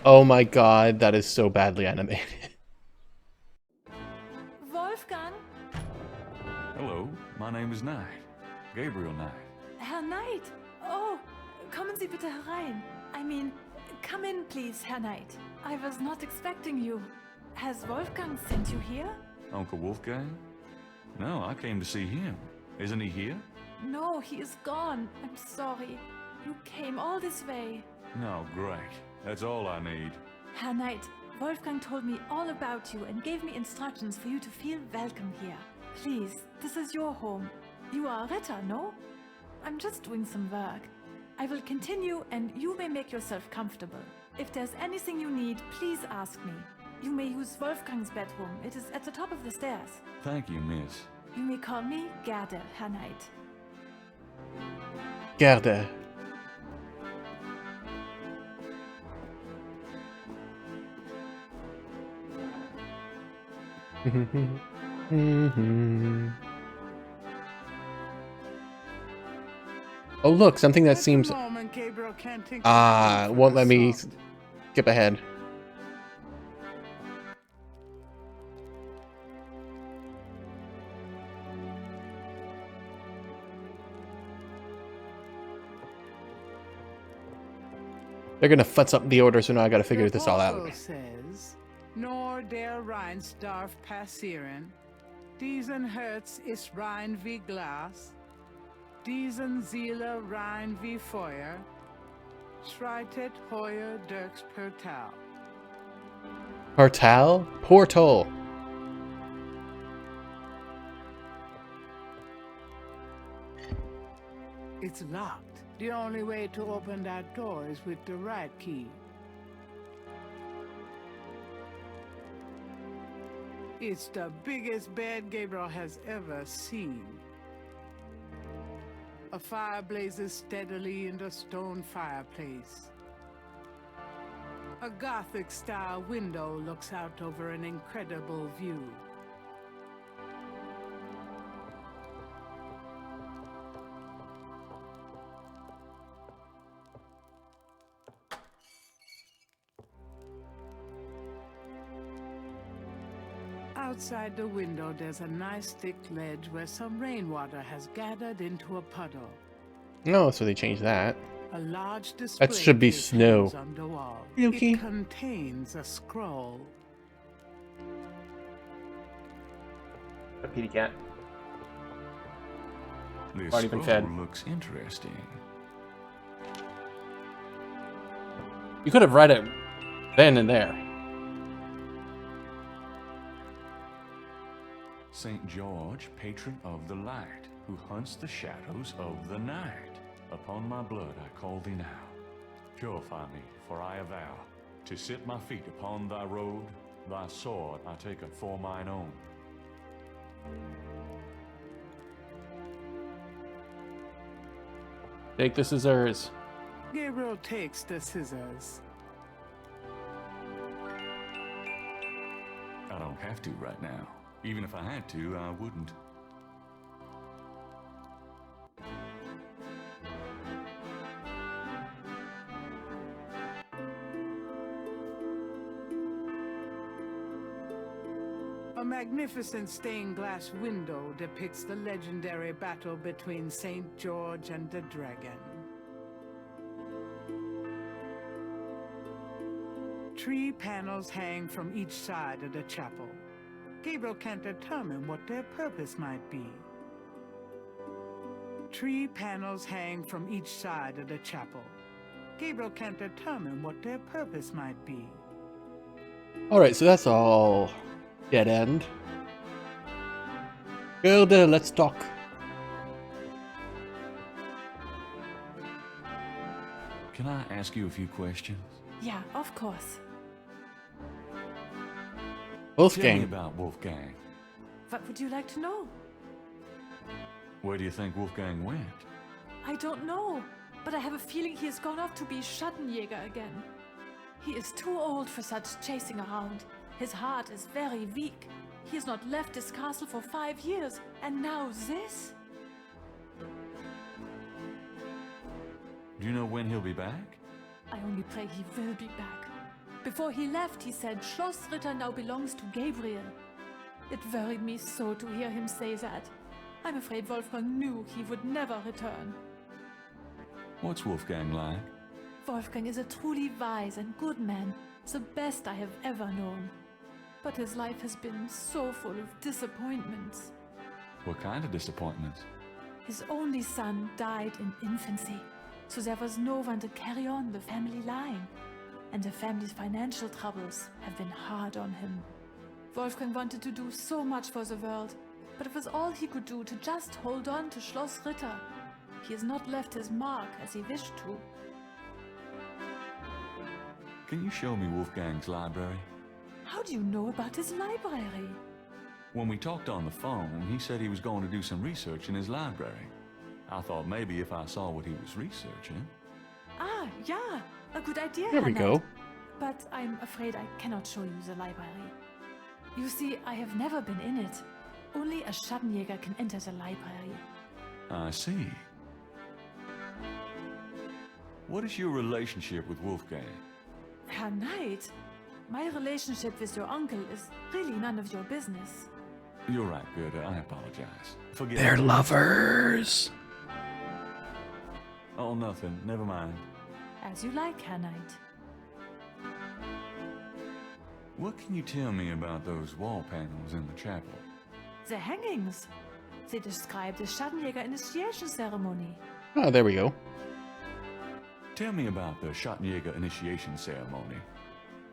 Oh my god, that is so badly animated. Wolfgang? Hello, my name is Knight. Gabriel Knight. Herr Knight? Oh, kommen Sie bitte herein. I mean, come in please, Herr Knight. I was not expecting you. Has Wolfgang sent you here? Uncle Wolfgang? No, I came to see him. Isn't he here? No, he is gone. I'm sorry. You came all this way. No, great. That's all I need. Herr Knight, Wolfgang told me all about you and gave me instructions for you to feel welcome here. Please, this is your home. You are a Ritter, no? I'm just doing some work. I will continue and you may make yourself comfortable. If there's anything you need, please ask me. You may use Wolfgang's bedroom. It is at the top of the stairs. Thank you, miss. You may call me Gerda, Herr Knight. Gerda. Oh look, something that At the seems moment, Gabriel can't think of won't let me assault. skip ahead. They're gonna futz up the order, so now I gotta figure this all out. Portal says, Nor der Rheins darf passieren. Diesen Herz ist rein wie Glas. Diesen Seele rein wie Feuer. Schreitet heuer durchs Portal. Portal? Portal. It's locked. The only way to open that door is with the right key. It's the biggest bed Gabriel has ever seen. A fire blazes steadily in the stone fireplace. A Gothic-style window looks out over an incredible view. Outside the window, there's a nice thick ledge where some rainwater has gathered into a puddle. No, so they changed that. A large display That should be case snow. hangs on the wall. Okay. It contains a scroll. A kitty cat. This Already been scroll fed. looks interesting. You could have read it then and there. St. George, patron of the light, who hunts the shadows of the night. Upon my blood I call thee now. Purify me, for I avow to sit my feet upon thy road. Thy sword I take it for mine own. Take the scissors. Gabriel takes the scissors. I don't have to right now. Even if I had to, I wouldn't. A magnificent stained glass window depicts the legendary battle between St. George and the dragon. Tree panels hang from each side of the chapel. Gabriel can't determine what their purpose might be. Tree panels hang from each side of the chapel. Gabriel can't determine what their purpose might be. Alright, so that's all dead end. Gilda, let's talk. Can I ask you a few questions? Yeah, of course. Tell me Wolfgang. about Wolfgang. What would you like to know? Where do you think Wolfgang went? I don't know, but I have a feeling he has gone off to be Schattenjäger again. He is too old for such chasing around. His heart is very weak. He has not left his castle for 5 years, and now this? Do you know when he'll be back? I only pray he will be back. Before he left, he said Schloss Ritter now belongs to Gabriel. It worried me so to hear him say that. I'm afraid Wolfgang knew he would never return. What's Wolfgang like? Wolfgang is a truly wise and good man, the best I have ever known. But his life has been so full of disappointments. What kind of disappointments? His only son died in infancy, so there was no one to carry on the family line. And the family's financial troubles have been hard on him. Wolfgang wanted to do so much for the world, but it was all he could do to just hold on to Schloss Ritter. He has not left his mark as he wished to. Can you show me Wolfgang's library? How do you know about his library? When we talked on the phone, he said he was going to do some research in his library. I thought maybe if I saw what he was researching. Ah, yeah, a good idea. There we Hannah. go. But I'm afraid I cannot show you the library. You see, I have never been in it. Only a Schattenjäger can enter the library. I see. What is your relationship with Wolfgang? Herr Knight, my relationship with your uncle is really none of your business. You're right, Gerda. I apologize. Forget They're it. lovers. Oh, nothing. Never mind. As you like, Herr Knight. What can you tell me about those wall panels in the chapel? The hangings. They describe the Schattenjäger initiation ceremony. Oh, there we go. Tell me about the Schattenjäger initiation ceremony.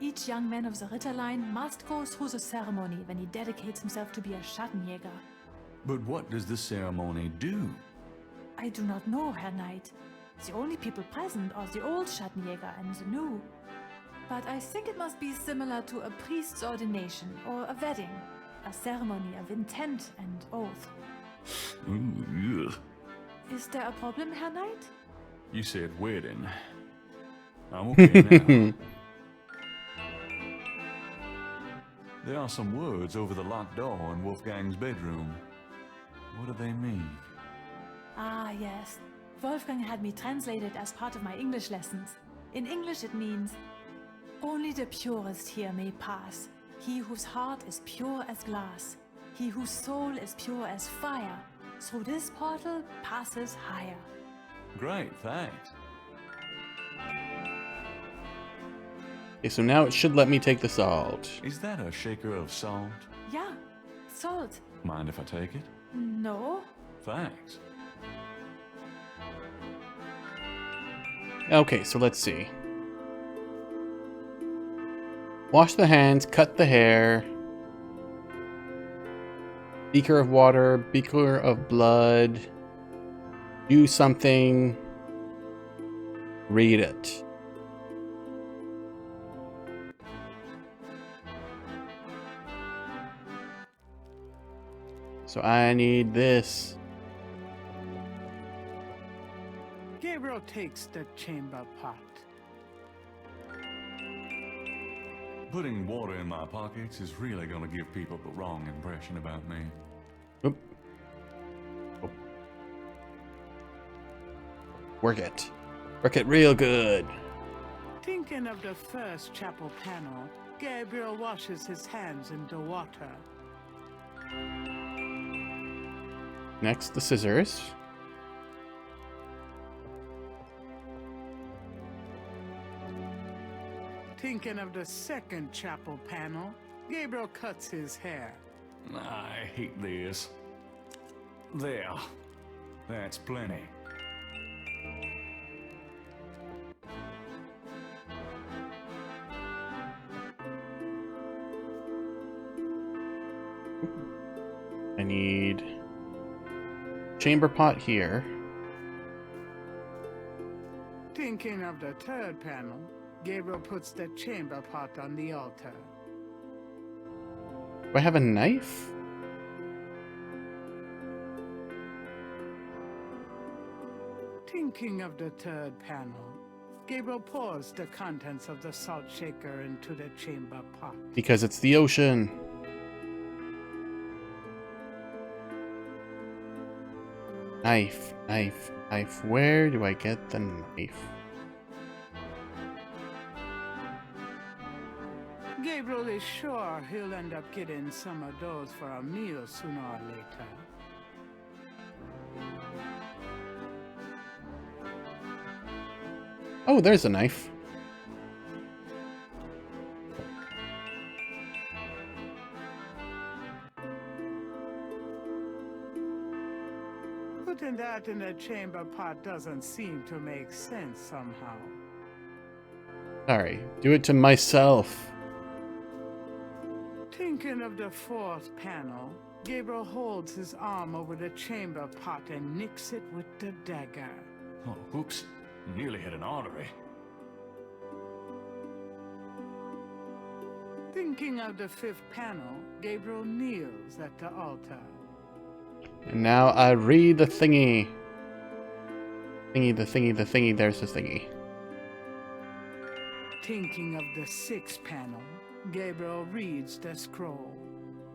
Each young man of the Ritter line must go through the ceremony when he dedicates himself to be a Schattenjäger. But what does this ceremony do? I do not know, Herr Knight. The only people present are the old Schattenjäger and the new. But I think it must be similar to a priest's ordination or a wedding. A ceremony of intent and oath. Ooh, ugh. Is there a problem, Herr Knight? You said wedding. I'm okay now. There are some words over the locked door in Wolfgang's bedroom. What do they mean? Ah, yes. Wolfgang had me translated as part of my English lessons. In English it means, only the purest here may pass. He whose heart is pure as glass. He whose soul is pure as fire. Through this portal passes higher. Great, thanks. Okay, so now it should let me take the salt. Is that a shaker of salt? Yeah, salt. Mind if I take it? No. Thanks. Okay, so let's see. Wash the hands, cut the hair. Beaker of water, beaker of blood. Do something. Read it. So I need this. Gabriel takes the chamber pot. Putting water in my pockets is really gonna give people the wrong impression about me. Oop. Oop. Work it. Work it real good. Thinking of the first chapel panel, Gabriel washes his hands in the water. Next, the scissors. Thinking of the second chapel panel, Gabriel cuts his hair. I hate this. There. That's plenty. I need chamber pot here. Thinking of the third panel, Gabriel puts the chamber pot on the altar. Do I have a knife? Thinking of the third panel, Gabriel pours the contents of the salt shaker into the chamber pot. Because it's the ocean. Knife, knife, knife. Where do I get the knife? Gabriel is sure he'll end up getting some of those for a meal sooner or later. Oh, there's a knife. Putting that in a chamber pot doesn't seem to make sense somehow. Sorry, do it to myself. Thinking of the fourth panel, Gabriel holds his arm over the chamber pot and nicks it with the dagger. Oh, oops. Nearly hit an artery. Thinking of the fifth panel, Gabriel kneels at the altar. And now I read the thingy. Thingy, the thingy, the thingy, there's the thingy. Thinking of the sixth panel, Gabriel reads the scroll.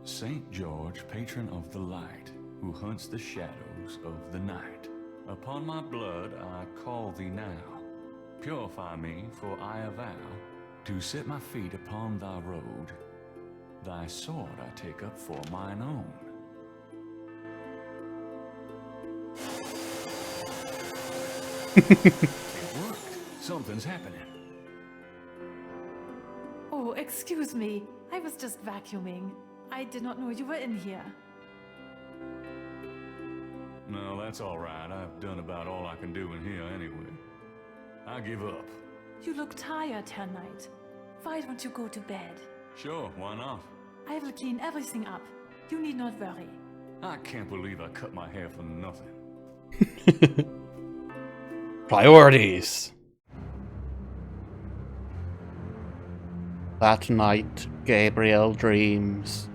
Saint George, patron of the light, who hunts the shadows of the night. Upon my blood I call thee now. Purify me, for I avow to set my feet upon thy road. Thy sword I take up for mine own. It worked. Something's happening. Oh, excuse me. I was just vacuuming. I did not know you were in here. No, that's all right. I've done about all I can do in here anyway. I give up. You look tired, Herr Knight. Why don't you go to bed? Sure, why not? I will clean everything up. You need not worry. I can't believe I cut my hair for nothing. Priorities. That night, Gabriel dreams.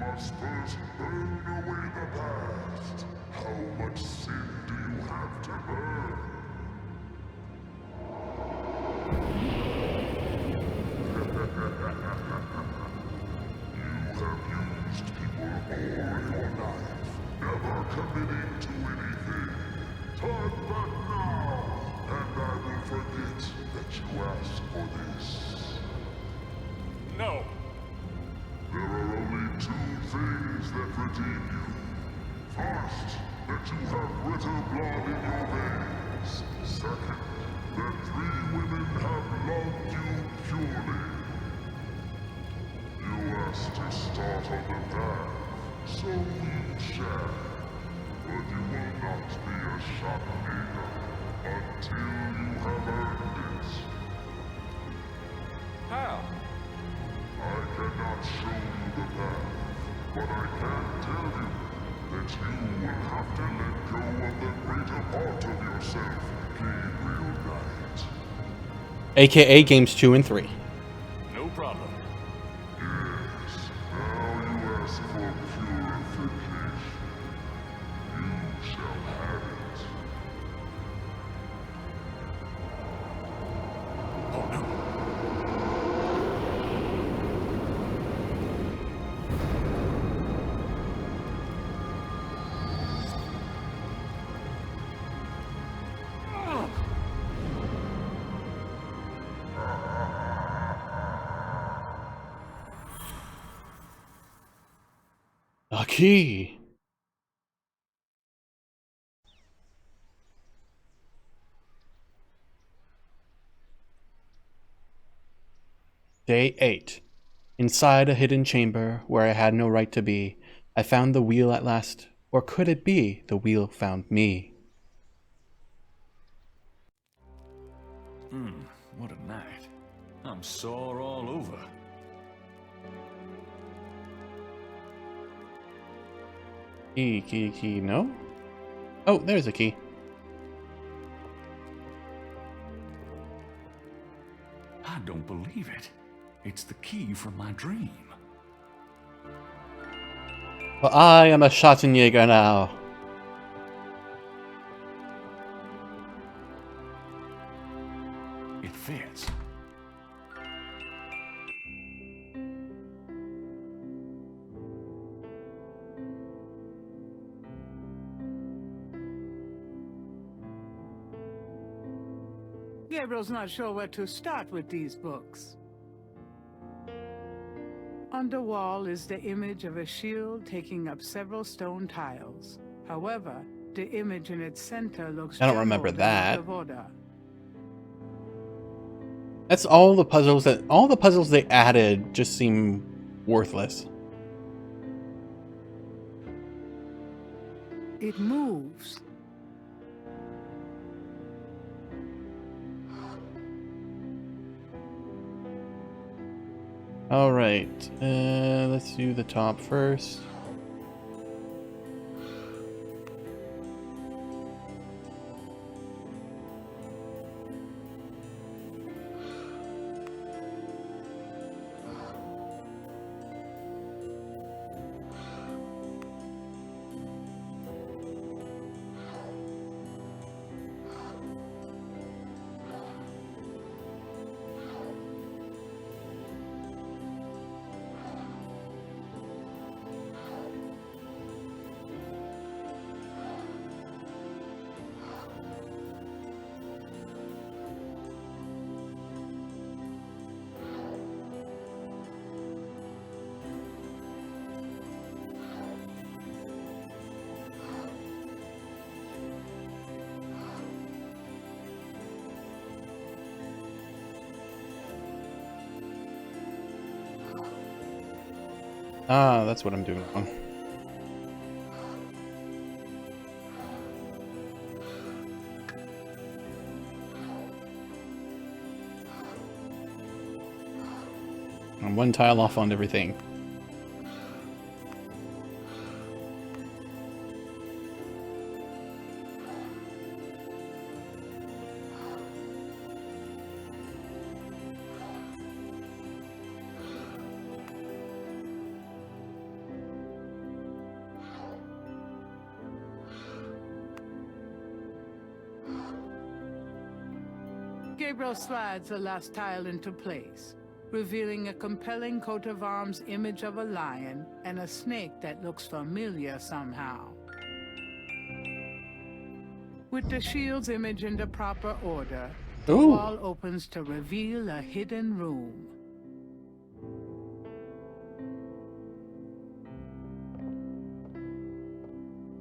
must first burn away the past. How much sin do you have to burn? You have used people all your life, never committing to anything. Turn back now, and I will forget that you asked for this. No! There are only two things that redeem you. First, that you have ritter blood in your veins. Second, that 3 women have loved you purely. You asked to start on the path, so you shall. But you will not be a shopkeeper until you have earned it. How? I cannot show you the path, but I can tell you that you will have to let go of the greater part of yourself, Gabriel Knight. AKA games 2 and 3. No problem. Yes, now you ask for purification. You shall have it. Oh no. A key. Day 8. Inside a hidden chamber where I had no right to be, I found the wheel at last. Or could it be the wheel found me? What a night. I'm sore all over. Key, no? Oh, there's a key. I don't believe it. It's the key from my dream. Well, I am a Schattenjäger now. It fits. Gabriel's not sure where to start with these books. On the wall is the image of a shield taking up several stone tiles. However, the image in its center looks I don't remember jumbled and out that. of order. That's all the puzzles they added just seem worthless. It moves. All right, let's do the top first. Ah, that's what I'm doing wrong. I'm one tile off on everything. Gabriel slides the last tile into place, revealing a compelling coat of arms image of a lion and a snake that looks familiar somehow. With the shield's image in the proper order, the Ooh. wall opens to reveal a hidden room.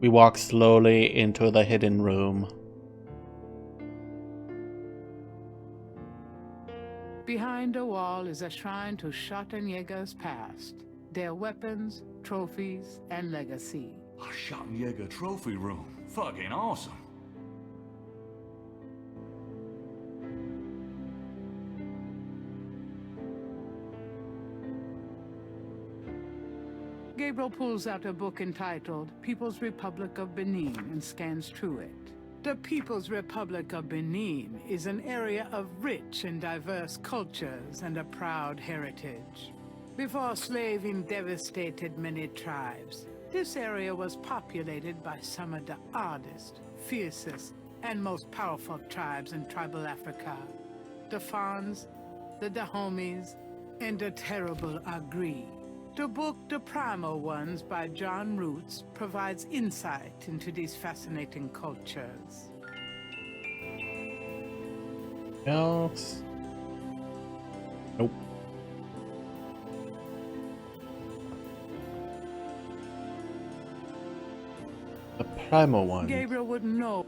We walk slowly into the hidden room. Behind the wall is a shrine to Schottenjäger's past, their weapons, trophies, and legacy. A Schottenjäger trophy room. Fucking awesome. Gabriel pulls out a book entitled People's Republic of Benin and scans through it. The People's Republic of Benin is an area of rich and diverse cultures and a proud heritage. Before slaving devastated many tribes, this area was populated by some of the oddest, fiercest, and most powerful tribes in tribal Africa. The Fons, the Dahomies, and the terrible Agri. The book The Primal Ones by John Roots provides insight into these fascinating cultures. Else? Nope. The primal one. Gabriel would know.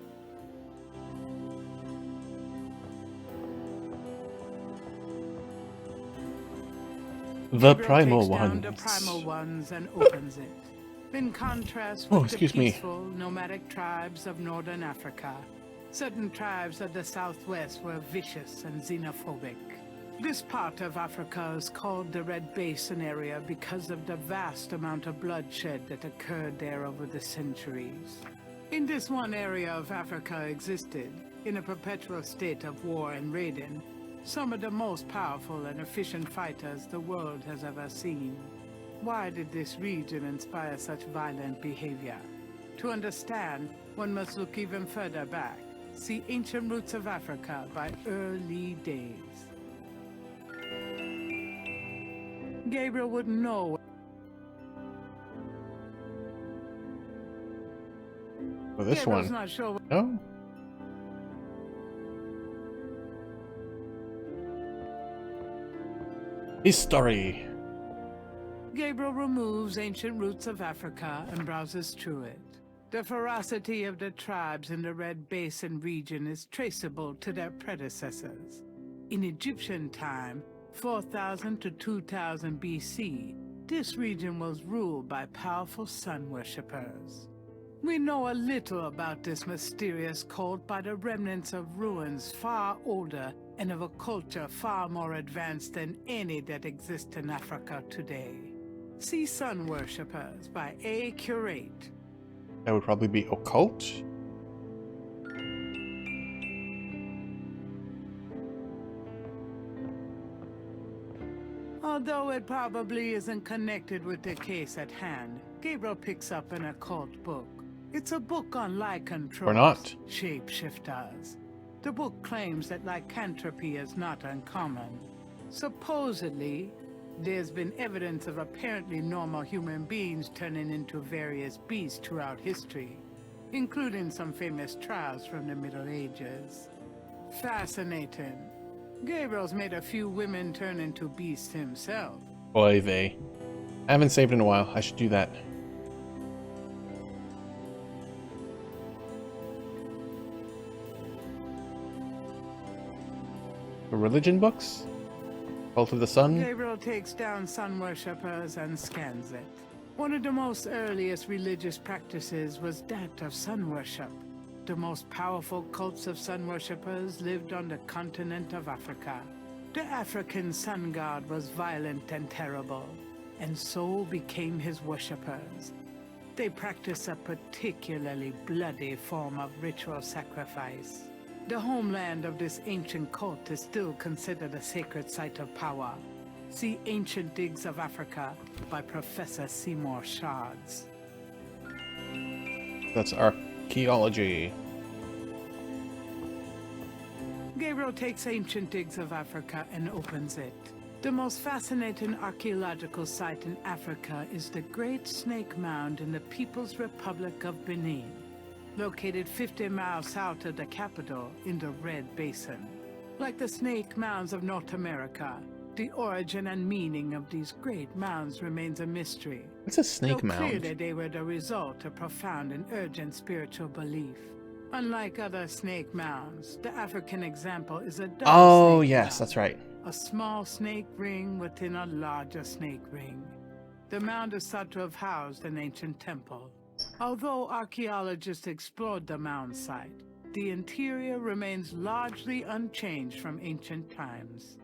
The Gabriel primal takes down ones. the primal ones and opens it. In contrast with the peaceful, nomadic tribes of northern Africa, certain tribes of the southwest were vicious and xenophobic. This part of Africa is called the Red Basin area because of the vast amount of bloodshed that occurred there over the centuries. In this one area of Africa existed, in a perpetual state of war and raiding, some of the most powerful and efficient fighters the world has ever seen. Why did this region inspire such violent behavior? To understand, one must look even further back. See Ancient Roots of Africa by Early Days. Gabriel would know. Well, this Gabriel's one. not sure. No? History. Gabriel removes Ancient Roots of Africa and browses through it. The ferocity of the tribes in the Red Basin region is traceable to their predecessors. In Egyptian time, 4000 to 2000 BC, this region was ruled by powerful sun worshippers. We know a little about this mysterious cult by the remnants of ruins far older and of a culture far more advanced than any that exists in Africa today. See Sun Worshippers by A. Curate. That would probably be occult. Although it probably isn't connected with the case at hand, Gabriel picks up an occult book. It's a book on lycanthropes, Or not. shapeshifters. The book claims that lycanthropy is not uncommon. Supposedly, there's been evidence of apparently normal human beings turning into various beasts throughout history, including some famous trials from the Middle Ages. Fascinating. Gabriel's made a few women turn into beasts himself. Oy vey. I haven't saved in a while. I should do that. The religion books? Cult of the Sun? Gabriel takes down sun worshippers and scans it. One of the most earliest religious practices was that of sun worship. The most powerful cults of sun worshippers lived on the continent of Africa. The African sun god was violent and terrible, and so became his worshippers. They practice a particularly bloody form of ritual sacrifice. The homeland of this ancient cult is still considered a sacred site of power. See Ancient Digs of Africa by Professor Seymour Shards. That's archaeology. Gabriel takes ancient digs of Africa and opens it. The most fascinating archaeological site in Africa is the Great Snake Mound in the People's Republic of Benin, located 50 miles south of the capital in the Red Basin. Like the snake mounds of North America, the origin and meaning of these great mounds remains a mystery. What's a snake mound? Clearly they were the result of profound and urgent spiritual belief. Unlike other snake mounds, the African example is a double snake yes, mound. that's right. A small snake ring within a larger snake ring. The mound is thought to have housed an ancient temple. Although archaeologists explored the mound site, the interior remains largely unchanged from ancient times.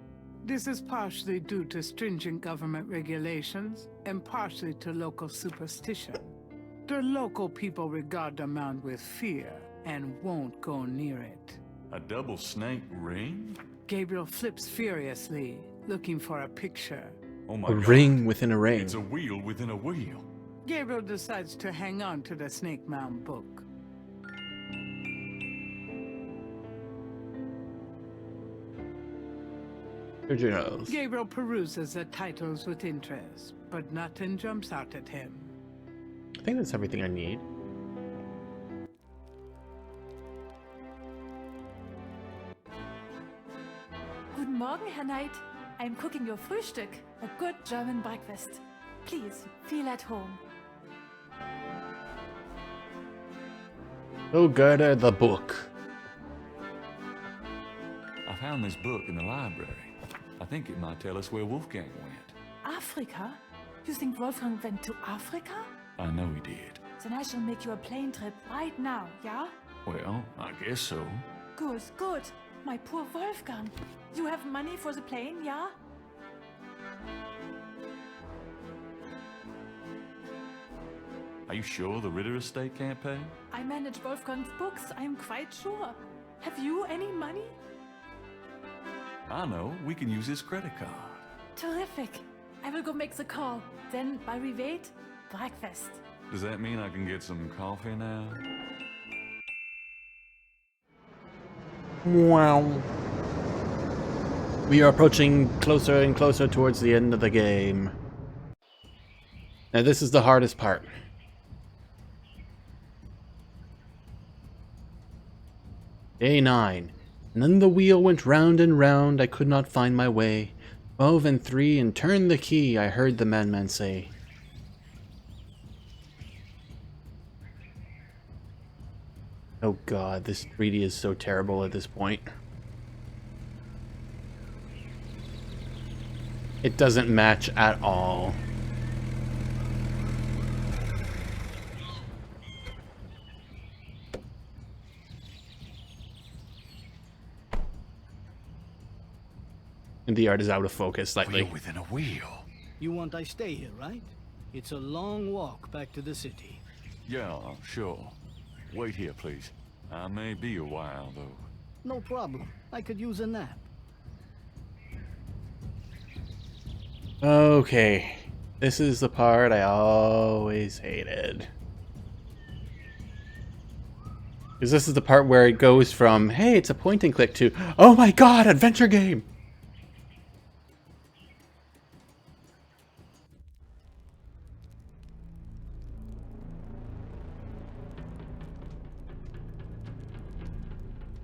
This is partially due to stringent government regulations and partially to local superstition. The local people regard the mound with fear and won't go near it. A double snake ring? Gabriel flips furiously, looking for a picture. Oh my A God. ring within a ring. It's a wheel within a wheel. Gabriel decides to hang on to the Snake Mound book. Originals. Gabriel peruses the titles with interest, but nothing jumps out at him. I think that's everything I need. Guten Morgen, Herr Knight. I'm cooking your Frühstück, a good German breakfast. Please, feel at home. Oh, Gerda, the book. I found this book in the library. I think it might tell us where Wolfgang went. Africa? You think Wolfgang went to Africa? I know he did. Then I shall make you a plane trip right now, yeah? Well, I guess so. Good, good. My poor Wolfgang. You have money for the plane, yeah? Are you sure the Ritter estate can't pay? I manage Wolfgang's books, I'm quite sure. Have you any money? I know. We can use his credit card. Terrific. I will go make the call. Then, while we wait, breakfast. Does that mean I can get some coffee now? Wow. We are approaching closer and closer towards the end of the game. Now this is the hardest part. Day 9. And then the wheel went round and round, I could not find my way. 12 and 3 and turn the key, I heard the madman say. Oh god, this 3D is so terrible at this point. It doesn't match at all. And the art is out of focus slightly. Wheel within a wheel. You want I stay here, right? It's a long walk back to the city. Yeah, sure. Wait here, please. I may be a while, though. No problem. I could use a nap. Okay. This is the part I always hated. Because this is the part where it goes from, hey, it's a point and click to, oh my god, adventure game!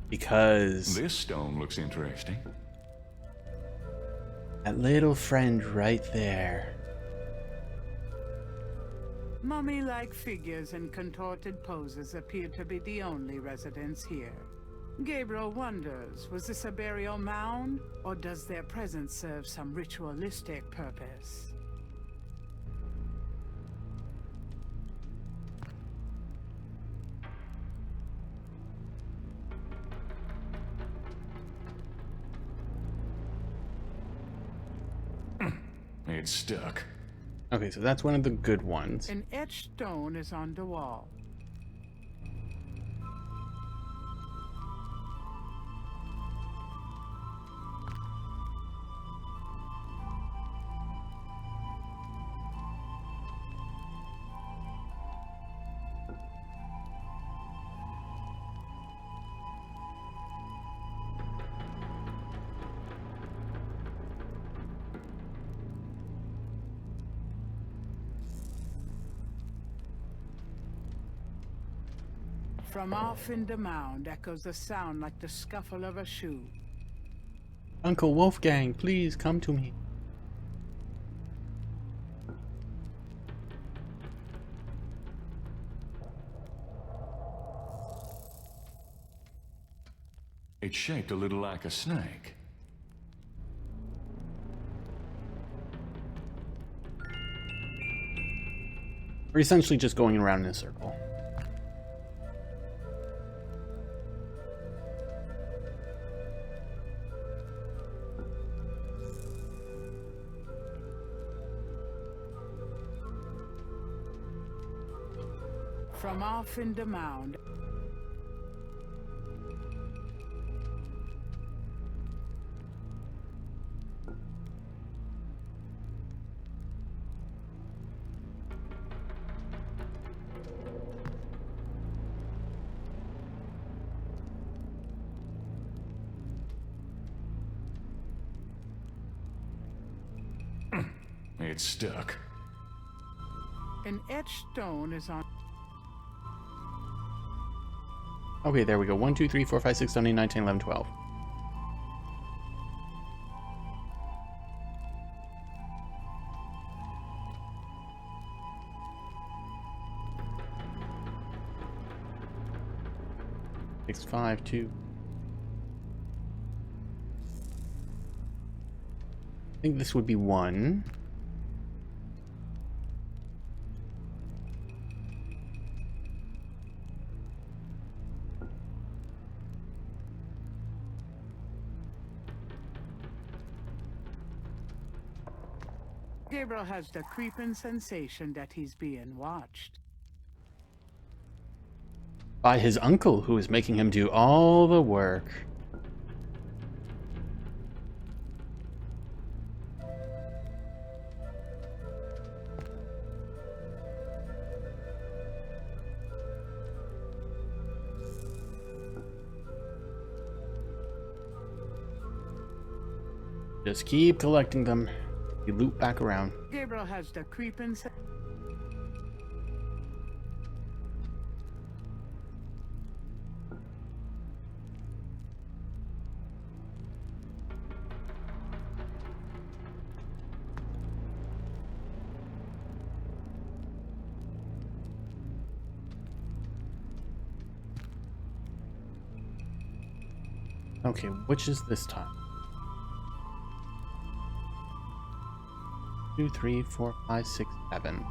Because This stone looks interesting. that little friend right there. Mummy-like figures in contorted poses appear to be the only residents here. Gabriel wonders, was this a burial mound, or does their presence serve some ritualistic purpose? It's stuck. Okay, so that's one of the good ones. An etched stone is on the wall. From off in the mound echoes a sound like the scuffle of a shoe. Uncle Wolfgang, please come to me. It's shaped a little like a snake. We're essentially just going around in a circle. From off in the mound. It's stuck. An etched stone is on. Okay, there we go. 1, 2, 3, 4, 5, 6, 7, 8, 9, 10, 11, 12. Six, 5, 2. I think this would be 1. Gabriel has the creeping sensation that he's being watched. By his uncle, who is making him do all the work. Just keep collecting them. You loop back around. Gabriel has the creeping Okay, which is this time? 2, 3, 4, 5, 6, 7.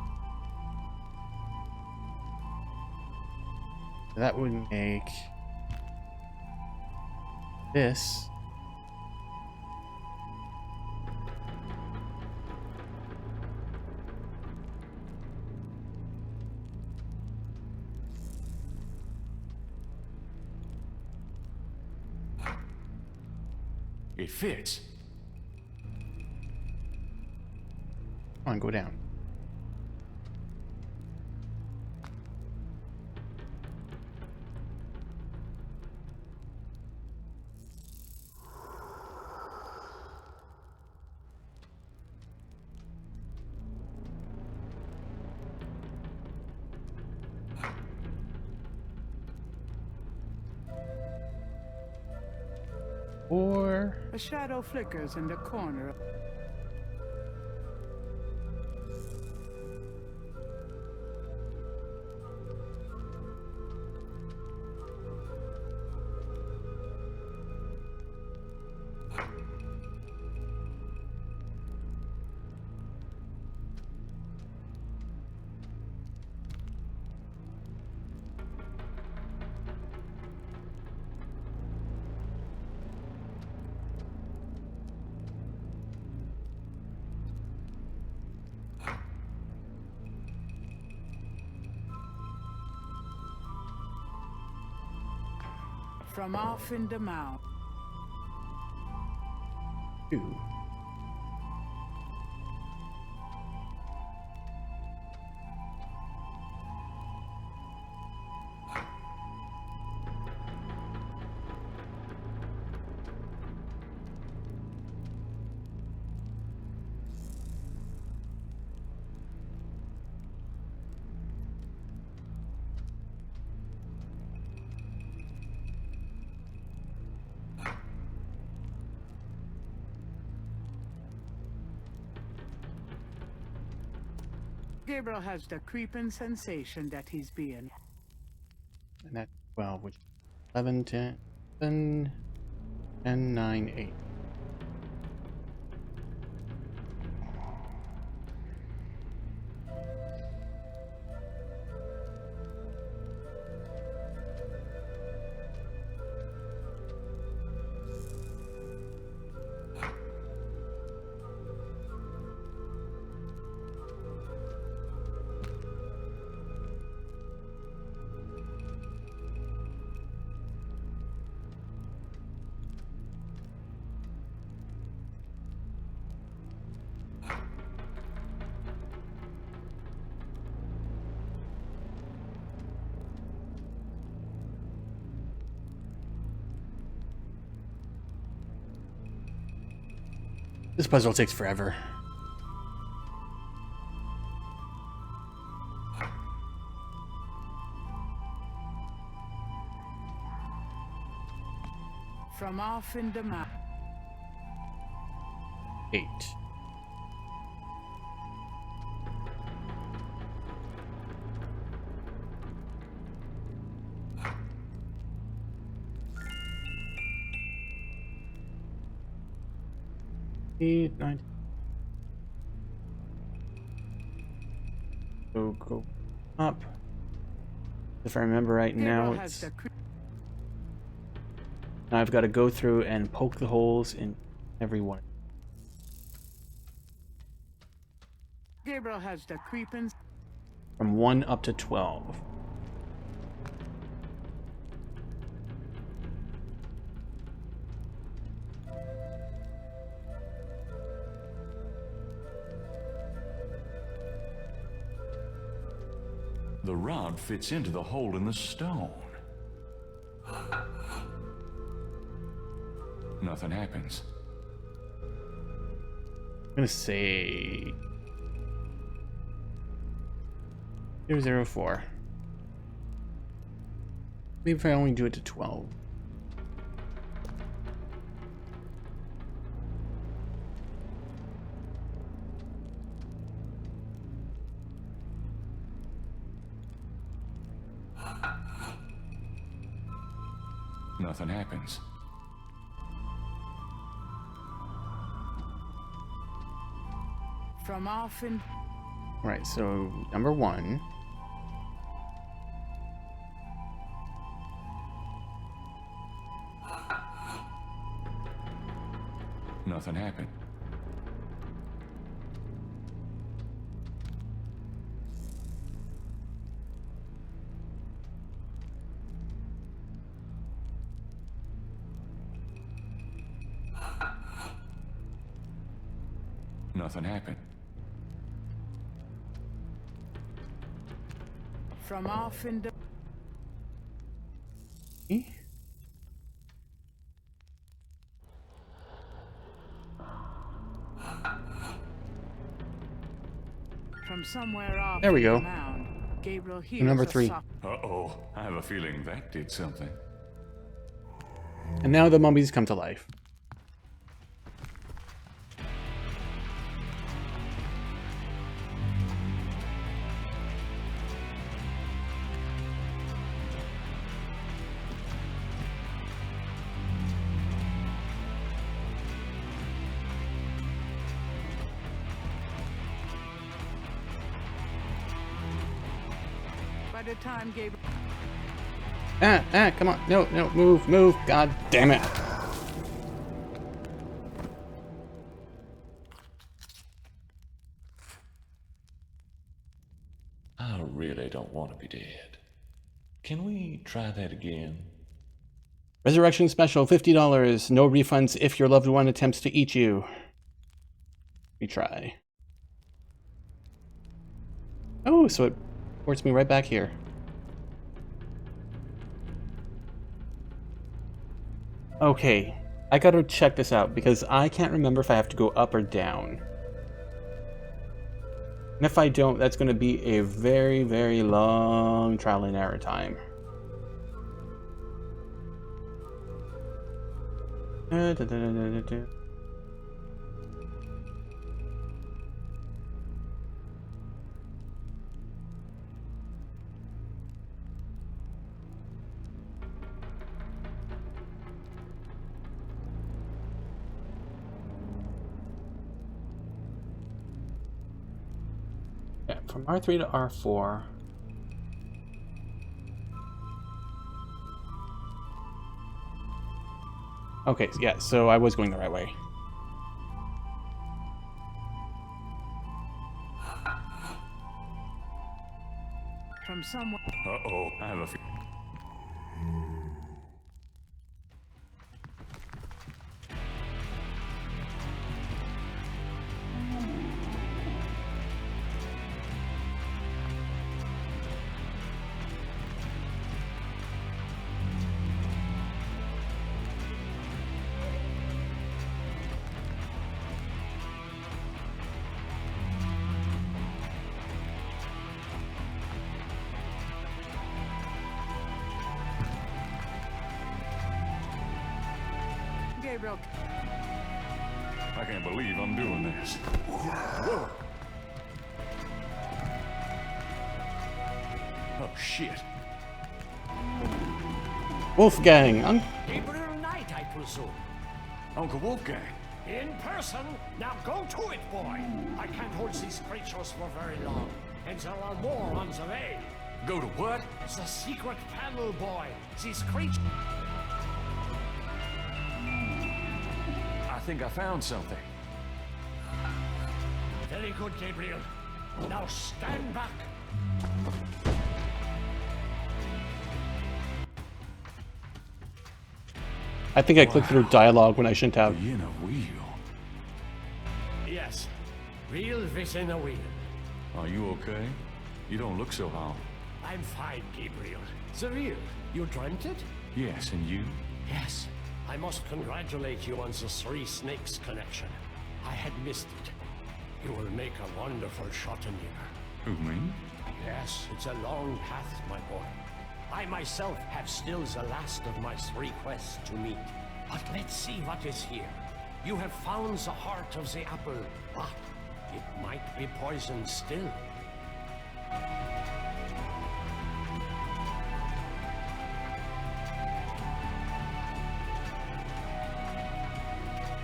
That would make this. It fits. Come on, go down. Or A shadow flickers in the corner. From off in the mouth. 2. Gabriel has the creeping sensation that he's being... And that's 12, which 11, 10, 10, 10, 9, 8. This puzzle takes forever. From off in the map. 8. Eight, 9. Go up. If I remember right now, it's now I've got to go through and poke the holes in every one. Gabriel has the creeping... From 1 up to 12. The rod fits into the hole in the stone. Nothing happens. I'm gonna say 004. Maybe if I only do it to 12. Nothing happens. From off in... Right, so number 1. Nothing happened. Nothing happened. From off in the... From somewhere off there we go. The mound, Gabriel hears Number 3. Uh-oh, I have a feeling that did something. And now the mummies come to life. By the time Gabriel... Come on. No, move. God damn it. I really don't want to be dead. Can we try that again? Resurrection special, $50. No refunds if your loved one attempts to eat you. Retry. Oh, so it ports me right back here. Okay, I gotta check this out because I can't remember if I have to go up or down. And if I don't, that's gonna be a very, very long trial and error time. From R3 to R4. Okay, yeah, so I was going the right way. From someone. Uh-oh, I have a few. Gabriel. I can't believe I'm doing this. Whoa. Oh, shit. Wolfgang! Gabriel Knight, I presume. Uncle Wolfgang. In person? Now go to it, boy. I can't hold these creatures for very long. And there are more on the way. Go to what? The secret panel, boy. These creatures... I think I found something. Very good, Gabriel. Now stand back. I think I clicked through dialogue when I shouldn't have. In a wheel. Yes. Wheel within a wheel. Are you okay? You don't look so calm. I'm fine, Gabriel. The wheel. You dreamt it? Yes, and you? Yes. I must congratulate you on the Three Snakes connection. I had missed it. You will make a wonderful shotteneer. Who, me? Yes, it's a long path, my boy. I myself have still the last of my 3 quests to meet. But let's see what is here. You have found the heart of the apple, but it might be poisoned still.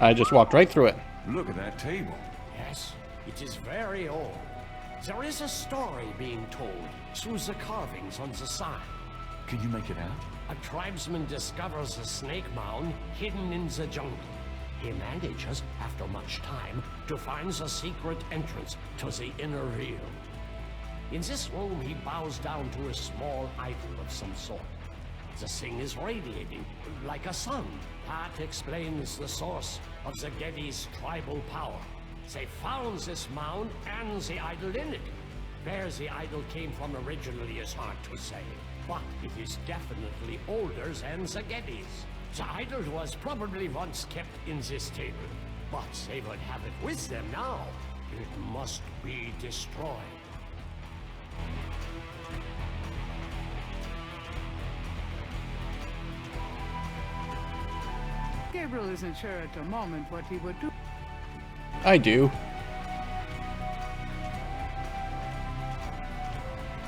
I just walked right through it. Look at that table. Yes, it is very old. There is a story being told through the carvings on the side. Can you make it out? A tribesman discovers a snake mound hidden in the jungle. He manages, after much time, to find the secret entrance to the inner realm. In this room, he bows down to a small idol of some sort. The thing is radiating, like a sun. That explains the source of the Geddes' tribal power. They found this mound and the idol in it. Where the idol came from originally is hard to say, but it is definitely older than the Geddes. The idol was probably once kept in this table, but they would have it with them now. It must be destroyed. Gabriel isn't sure at the moment what he would do. I do.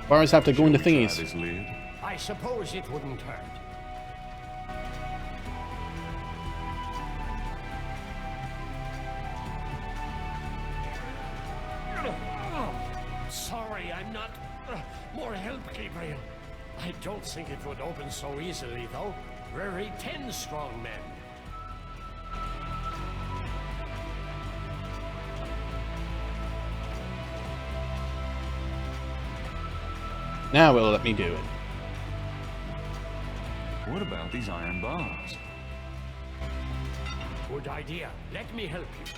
Bars have to go into thingies. I suppose it wouldn't hurt. Sorry, I'm not... more help, Gabriel. I don't think it would open so easily, though. Very 10 strong men. Now it'll let me do it. What about these iron bars? Good idea. Let me help you.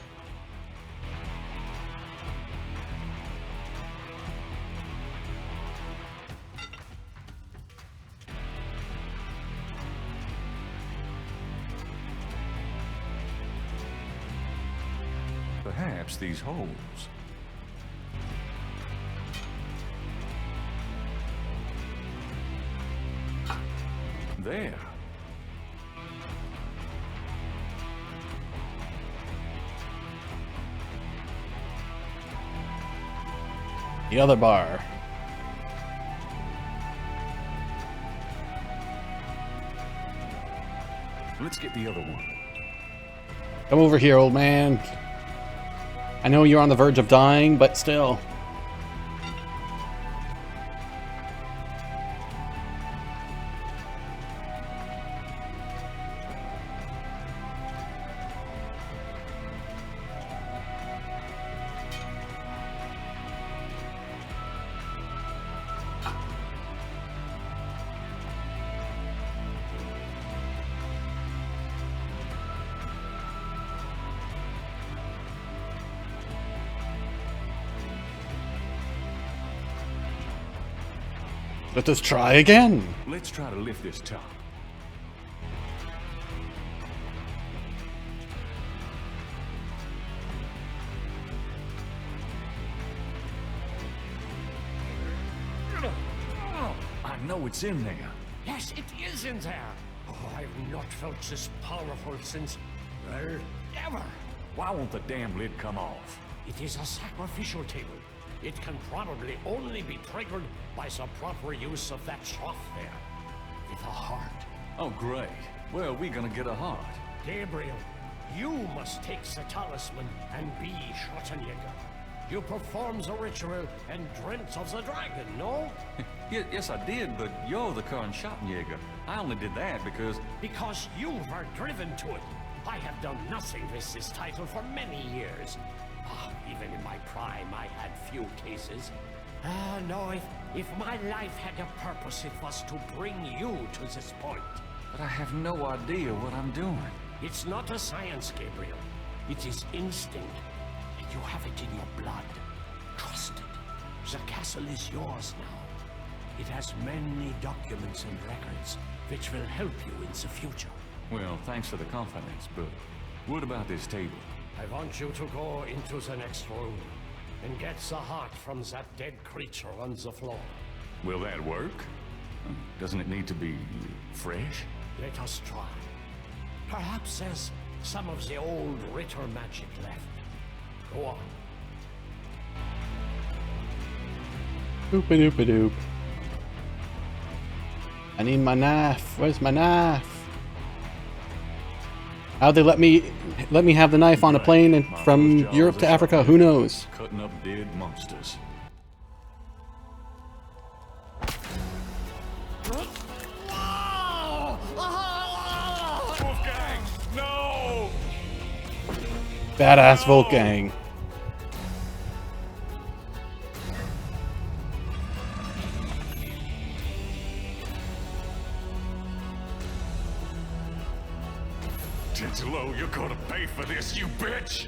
Perhaps these holes. There. The other bar. Let's get the other one. Come over here, old man. I know you're on the verge of dying, but still. Let us try again. Let's try to lift this top. I know it's in there. Yes, it is in there. Oh, I've not felt this powerful since, well, ever. Why won't the damn lid come off? It is a sacrificial table. It can probably only be triggered by the proper use of that trough there. With a heart. Oh, great. Well, we're gonna get a heart. Gabriel, you must take the talisman and be Schwarzenegger. You performed the ritual and dreamt of the dragon, no? Yes, I did, but you're the current Schottenjäger. I only did that because... Because you were driven to it. I have done nothing with this title for many years. Even in my prime, I had few cases. No, if my life had a purpose, it was to bring you to this point. But I have no idea what I'm doing. It's not a science, Gabriel. It is instinct. And you have it in your blood. Trust it. The castle is yours now. It has many documents and records, which will help you in the future. Well, thanks for the confidence, but what about this table? I want you to go into the next room and get the heart from that dead creature on the floor. Will that work? Doesn't it need to be fresh? Let us try. Perhaps there's some of the old Ritter magic left. Go on. Doop-a-doop-a-doop. I need my knife. Where's my knife? How'd they let me have the knife on a plane and from Europe to Africa? Who knows? Cutting up dead monsters. Wolfgang! No! Badass Wolfgang. Titilo, you're gonna pay for this, you bitch!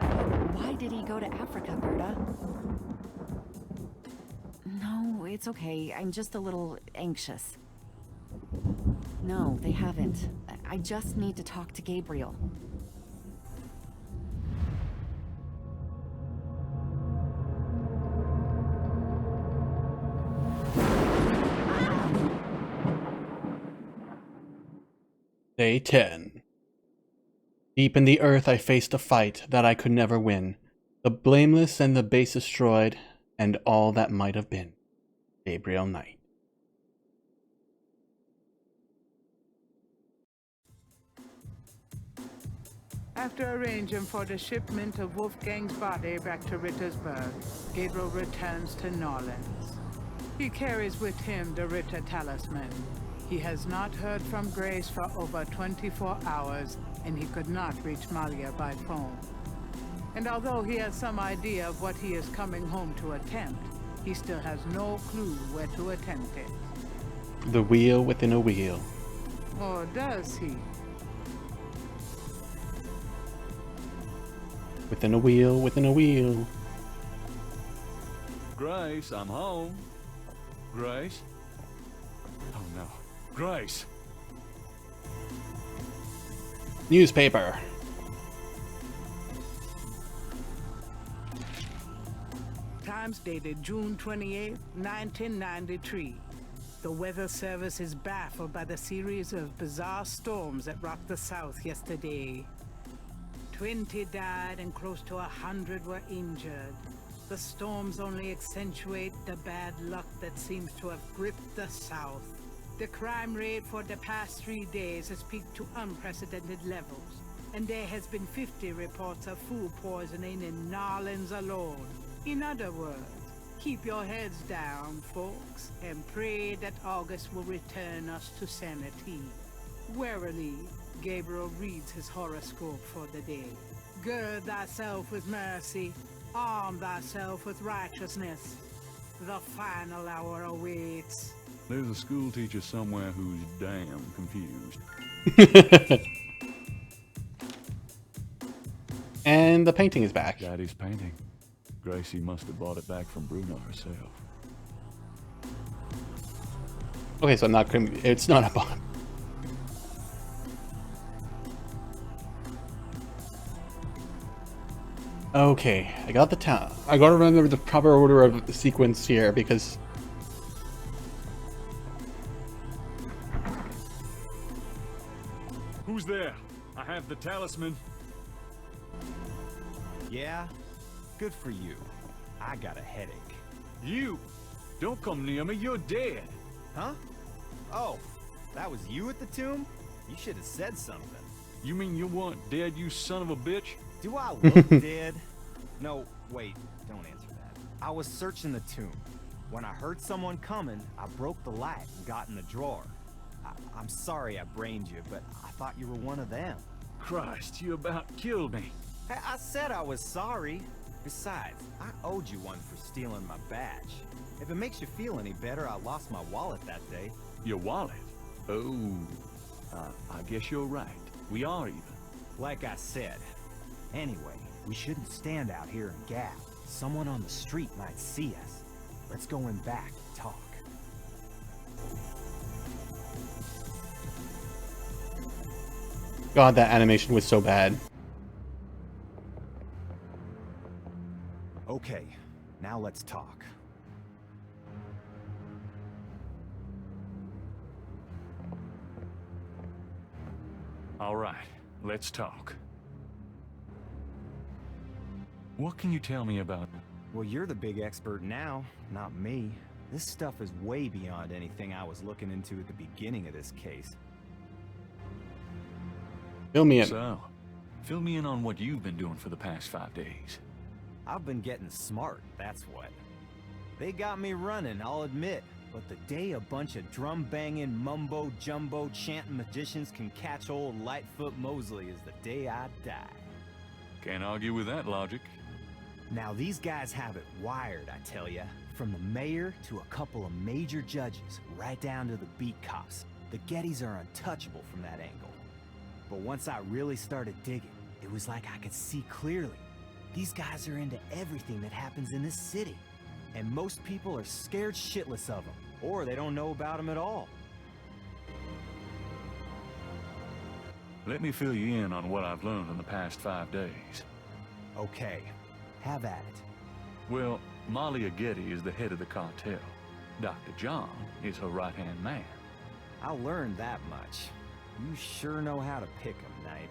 Why did he go to Africa, Berta? No, it's okay. I'm just a little anxious. No, they haven't. I just need to talk to Gabriel. Day 10. Deep in the earth I faced a fight that I could never win. The blameless and the base destroyed, and all that might have been. Gabriel Knight. After arranging for the shipment of Wolfgang's body back to Rittersburg, Gabriel returns to Norlands. He carries with him the Ritter talisman. He has not heard from Grace for over 24 hours, and he could not reach Malia by phone. And although he has some idea of what he is coming home to attempt, he still has no clue where to attempt it. The wheel within a wheel. Or does he? Within a wheel, within a wheel. Grace, I'm home. Grace? Oh no. Grace! Newspaper. Times dated June 28, 1993. The Weather Service is baffled by the series of bizarre storms that rocked the South yesterday. 20 died and close to 100 were injured. The storms only accentuate the bad luck that seems to have gripped the South. The crime rate for the past 3 days has peaked to unprecedented levels, and there has been 50 reports of food poisoning in Norlands alone. In other words, keep your heads down, folks, and pray that August will return us to sanity. Warily, Gabriel reads his horoscope for the day. Gird thyself with mercy, arm thyself with righteousness. The final hour awaits. There's a school teacher somewhere who's damn confused. And the painting is back. Daddy's painting. Gracie must have bought it back from Bruno herself. Okay, so I'm not gonna. It's not a bomb. Okay, I got the town. I gotta remember the proper order of the sequence here because. Who's there? I have the talisman. Yeah? Good for you. I got a headache. You! Don't come near me, you're dead! Huh? Oh, that was you at the tomb? You should have said something. You mean you weren't dead, you son of a bitch? Do I look dead? No, wait, don't answer that. I was searching the tomb. When I heard someone coming, I broke the light and got in the drawer. I'm sorry I brained you, but I thought you were one of them. Christ, you about killed me. Hey, I said I was sorry. Besides, I owed you one for stealing my badge. If it makes you feel any better, I lost my wallet that day. Your wallet? Oh, I guess you're right. We are even. Like I said. Anyway, we shouldn't stand out here and gab. Someone on the street might see us. Let's go in back and talk. God, that animation was so bad. Okay, now let's talk. All right, let's talk. What can you tell me about it? Well, you're the big expert now, not me. This stuff is way beyond anything I was looking into at the beginning of this case. Fill me in. So, fill me in on what you've been doing for the past 5 days. I've been getting smart, that's what. They got me running, I'll admit. But the day a bunch of drum-banging, mumbo-jumbo chanting magicians can catch old Lightfoot Mosley is the day I die. Can't argue with that logic. Now these guys have it wired, I tell ya. From the mayor to a couple of major judges, right down to the beat cops. The Gettys are untouchable from that angle. But once I really started digging, it was like I could see clearly. These guys are into everything that happens in this city. And most people are scared shitless of them, or they don't know about them at all. Let me fill you in on what I've learned in the past 5 days. Okay, have at it. Well, Malia Getty is the head of the cartel. Dr. John is her right-hand man. I learned that much. You sure know how to pick 'em, Knight.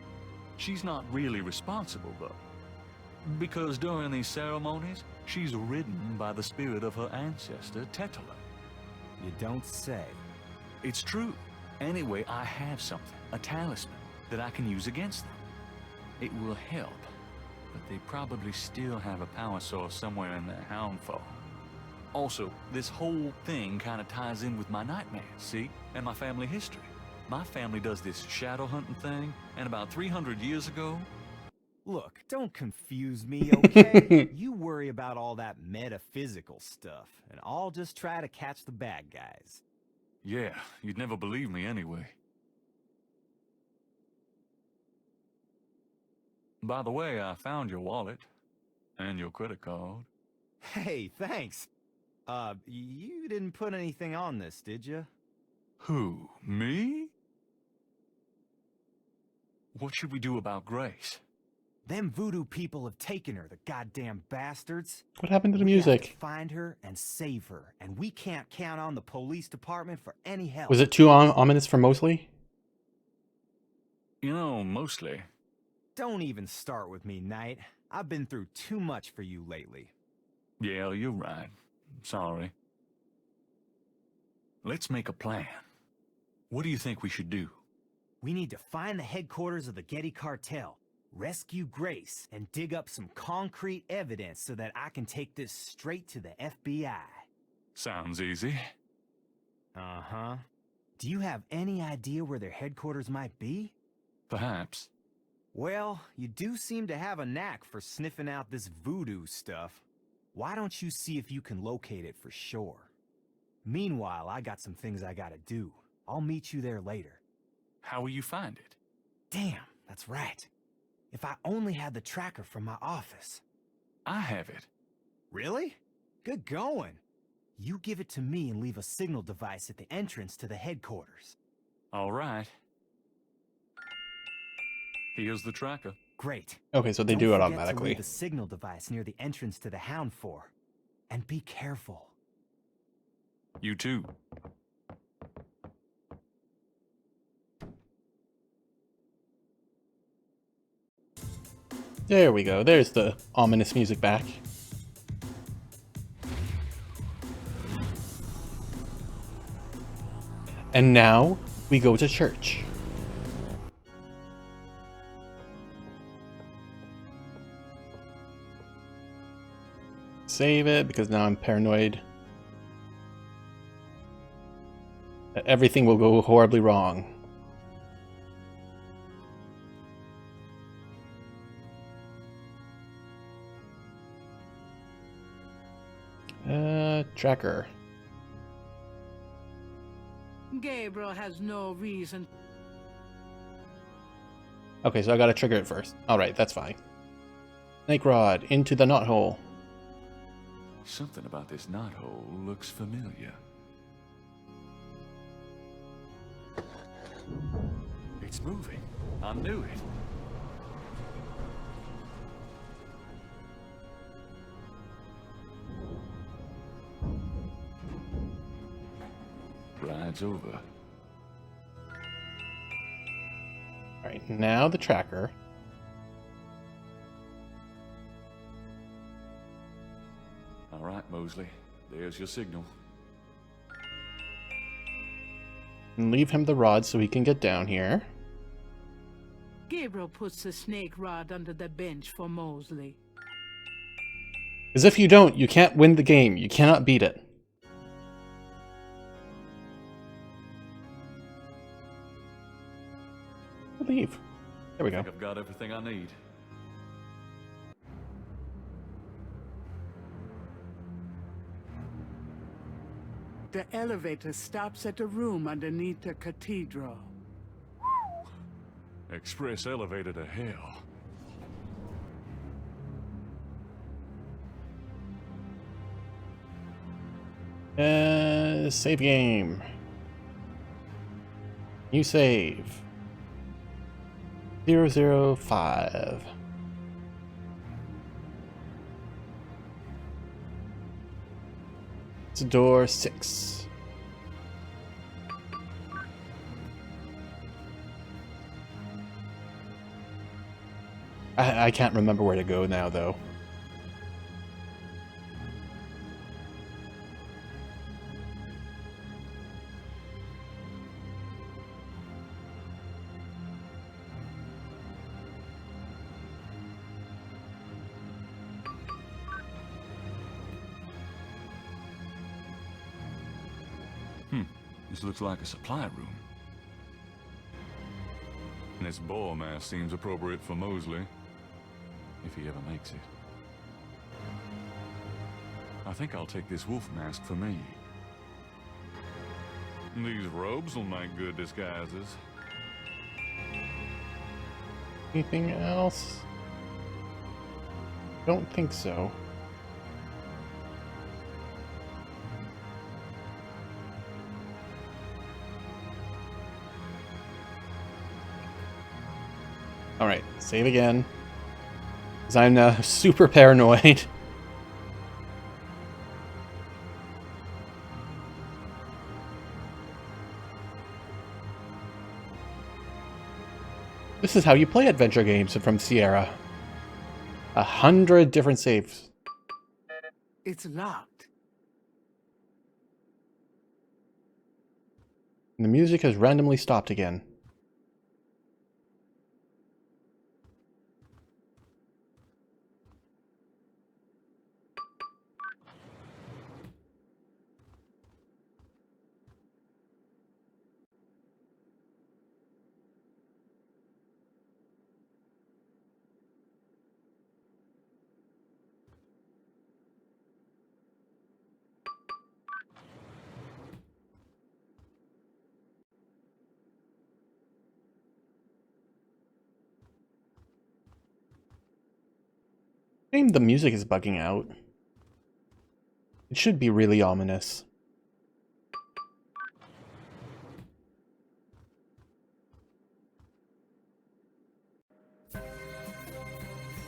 She's not really responsible, though. Because during these ceremonies, she's ridden by the spirit of her ancestor, Tetela. You don't say. It's true. Anyway, I have something, a talisman, that I can use against them. It will help, but they probably still have a power source somewhere in their hound farm. Also, this whole thing kind of ties in with my nightmares, see? And my family history. My family does this shadow hunting thing, and about 300 years ago... Look, don't confuse me, okay? You worry about all that metaphysical stuff, and I'll just try to catch the bad guys. Yeah, you'd never believe me anyway. By the way, I found your wallet. And your credit card. Hey, thanks. You didn't put anything on this, did you? Who? Me? What should we do about Grace? Them voodoo people have taken her, the goddamn bastards. What happened to the We have music? to find her and save her, and we can't count on the police department for any help. Was it too ominous for Mosley? You know, mostly. Don't even start with me, Knight. I've been through too much for you lately. Yeah, you're right. Sorry. Let's make a plan. What do you think we should do? We need to find the headquarters of the Getty cartel, rescue Grace, and dig up some concrete evidence so that I can take this straight to the FBI. Sounds easy. Uh-huh. Do you have any idea where their headquarters might be? Perhaps. Well, you do seem to have a knack for sniffing out this voodoo stuff. Why don't you see if you can locate it for sure? Meanwhile, I got some things I gotta do. I'll meet you there later. How will you find it? Damn, that's right. If I only had the tracker from my office. I have it. Really? Good going. You give it to me and leave a signal device at the entrance to the headquarters. All right. Here's the tracker. Great. Okay, so they Don't do it forget automatically. to leave the signal device near the entrance to the Hound 4. And be careful. You too. There we go. There's the ominous music back. And now we go to church. Save it because now I'm paranoid that everything will go horribly wrong. Tracker. Gabriel has no reason. Okay, so I gotta trigger it first. Alright, that's fine. Snake rod into the knothole. Something about this knothole looks familiar. It's moving. I knew it. Ride's over. Alright, now the tracker. All right, Mosley. There's your signal. And leave him the rod so he can get down here. Gabriel puts the snake rod under the bench for Mosley. Because if you don't, you can't win the game. You cannot beat it. Leave. There we go. I think I've got everything I need. The elevator stops at a room underneath the cathedral. Express elevator to hell. Save game. New save. 005. It's door 6. I can't remember where to go now, though. This looks like a supply room. And this boar mask seems appropriate for Mosley, if he ever makes it. I think I'll take this wolf mask for me. These robes will make good disguises. Anything else? Don't think so. Alright, save again. Because I'm now super paranoid. This is how you play adventure games from Sierra. 100 different saves. It's locked. And the music has randomly stopped again. The music is bugging out. It should be really ominous.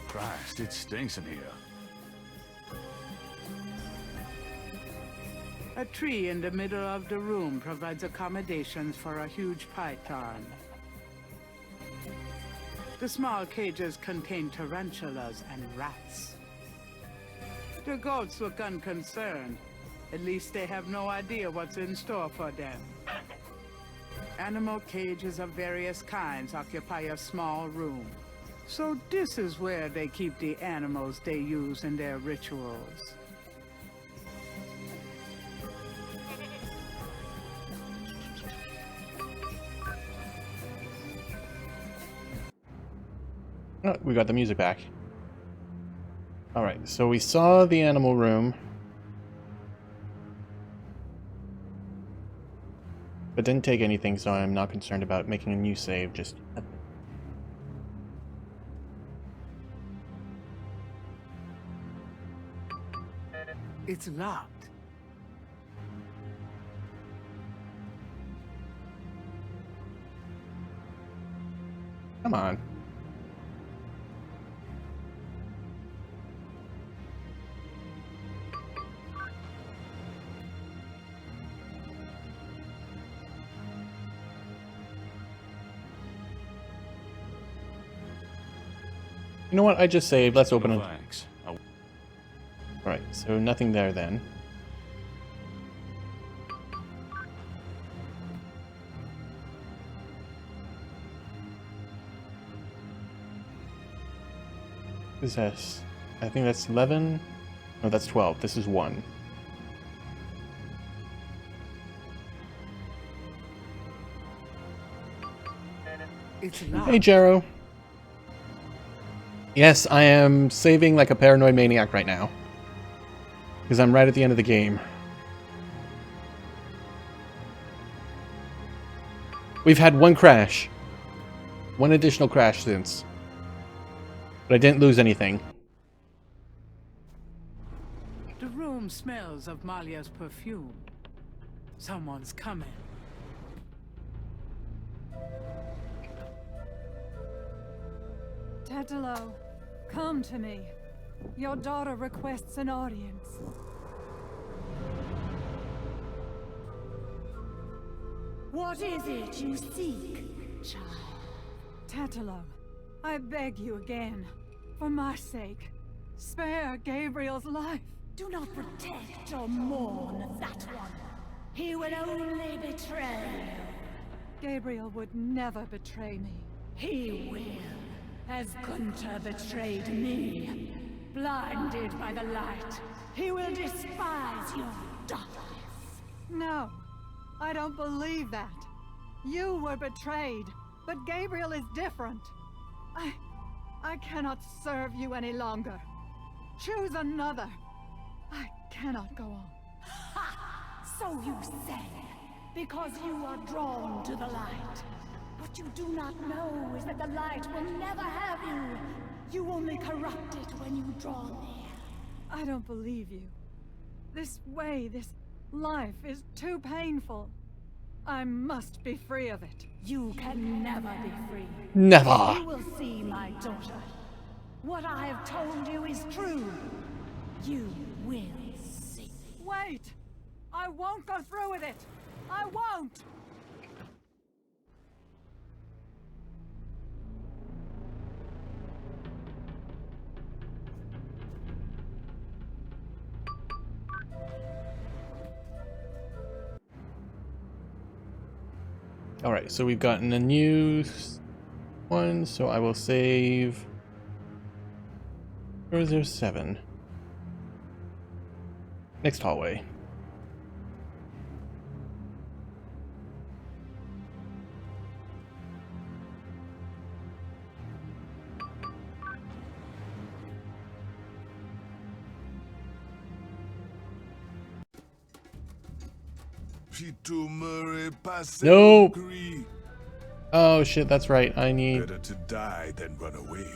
Christ, it stinks in here. A tree in the middle of the room provides accommodations for a huge python. The small cages contain tarantulas and rats. The goats look unconcerned. At least they have no idea what's in store for them. Animal cages of various kinds occupy a small room. So this is where they keep the animals they use in their rituals. Oh, we got the music back. Alright, so we saw the animal room. But didn't take anything, so I'm not concerned about making a new save just yet. It's locked. Come on. You know what? I just saved. Let's open it. Thanks. Right, so nothing there then. What is this? I think that's 11. No, that's 12. This is 1. It's locked. Hey, Jero. Yes, I am saving like a paranoid maniac right now. Because I'm right at the end of the game. We've had one crash. One additional crash since. But I didn't lose anything. The room smells of Malia's perfume. Someone's coming. Tatalo, come to me. Your daughter requests an audience. What is it you seek, child? Tatalo, I beg you again, for my sake, spare Gabriel's life. Do not protect or mourn that one. He would only betray you. Gabriel would never betray me. He will, as Gunter betrayed me. Blinded by the light, he will despise your darkness. No, I don't believe that. You were betrayed, but Gabriel is different. I cannot serve you any longer. Choose another. I cannot go on. Ha! So you say, because you are drawn to the light. What you do not know is that the light will never have you. You only corrupt it when you draw near. I don't believe you. This way, this life is too painful. I must be free of it. You can never be free. Never. You will see, my daughter. What I have told you is true. You will see. Wait! I won't go through with it! I won't! Alright, so we've gotten a new one, so I will save 007. Next hallway. Nope. Oh shit, that's right. I need... Better to die than run away.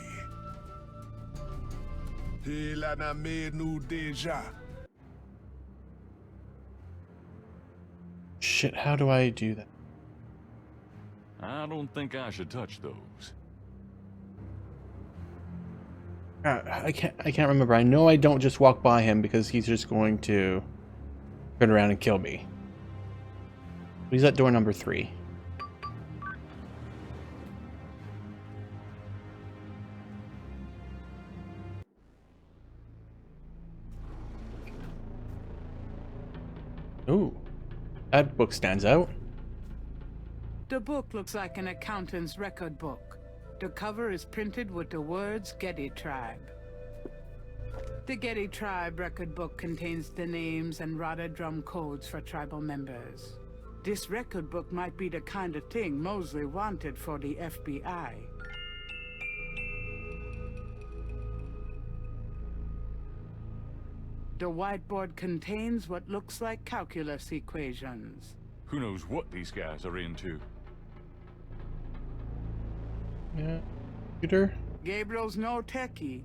Shit, how do I do that? I don't think I should touch those. I can't remember. I know I don't just walk by him because he's just going to turn around and kill me. He's at door number 3. Ooh, that book stands out. The book looks like an accountant's record book. The cover is printed with the words Getty Tribe. The Getty Tribe record book contains the names and rotted drum codes for tribal members. This record book might be the kind of thing Mosley wanted for the FBI. The whiteboard contains what looks like calculus equations. Who knows what these guys are into? Yeah, computer. Gabriel's no techie.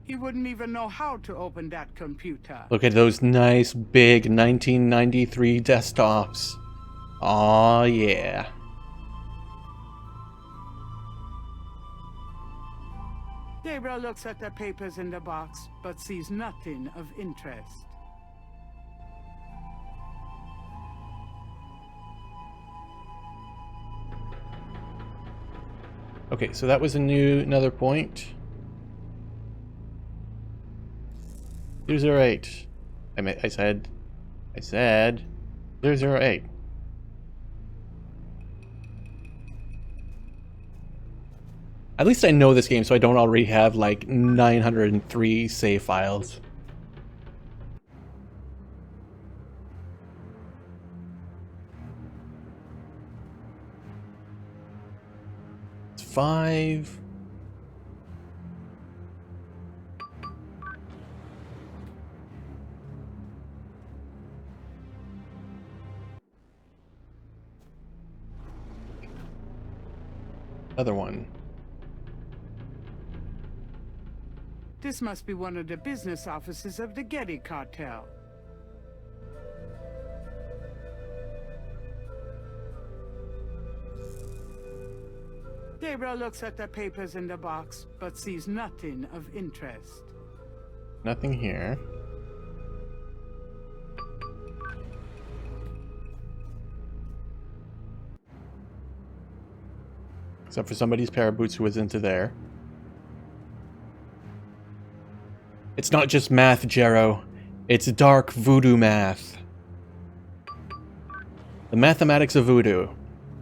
He wouldn't even know how to open that computer. Look at those nice big 1993 desktops. Aw, yeah. Gabriel looks at the papers in the box, but sees nothing of interest. Okay, so that was another point. 008. I said 008. At least I know this game, so I don't already have like 903 save files. It's 5. Other one. This must be one of the business offices of the Getty cartel. Gabriel looks at the papers in the box, but sees nothing of interest. Nothing here. Except for somebody's pair of boots who was into there. It's not just math, Jero. It's dark voodoo math. The mathematics of voodoo.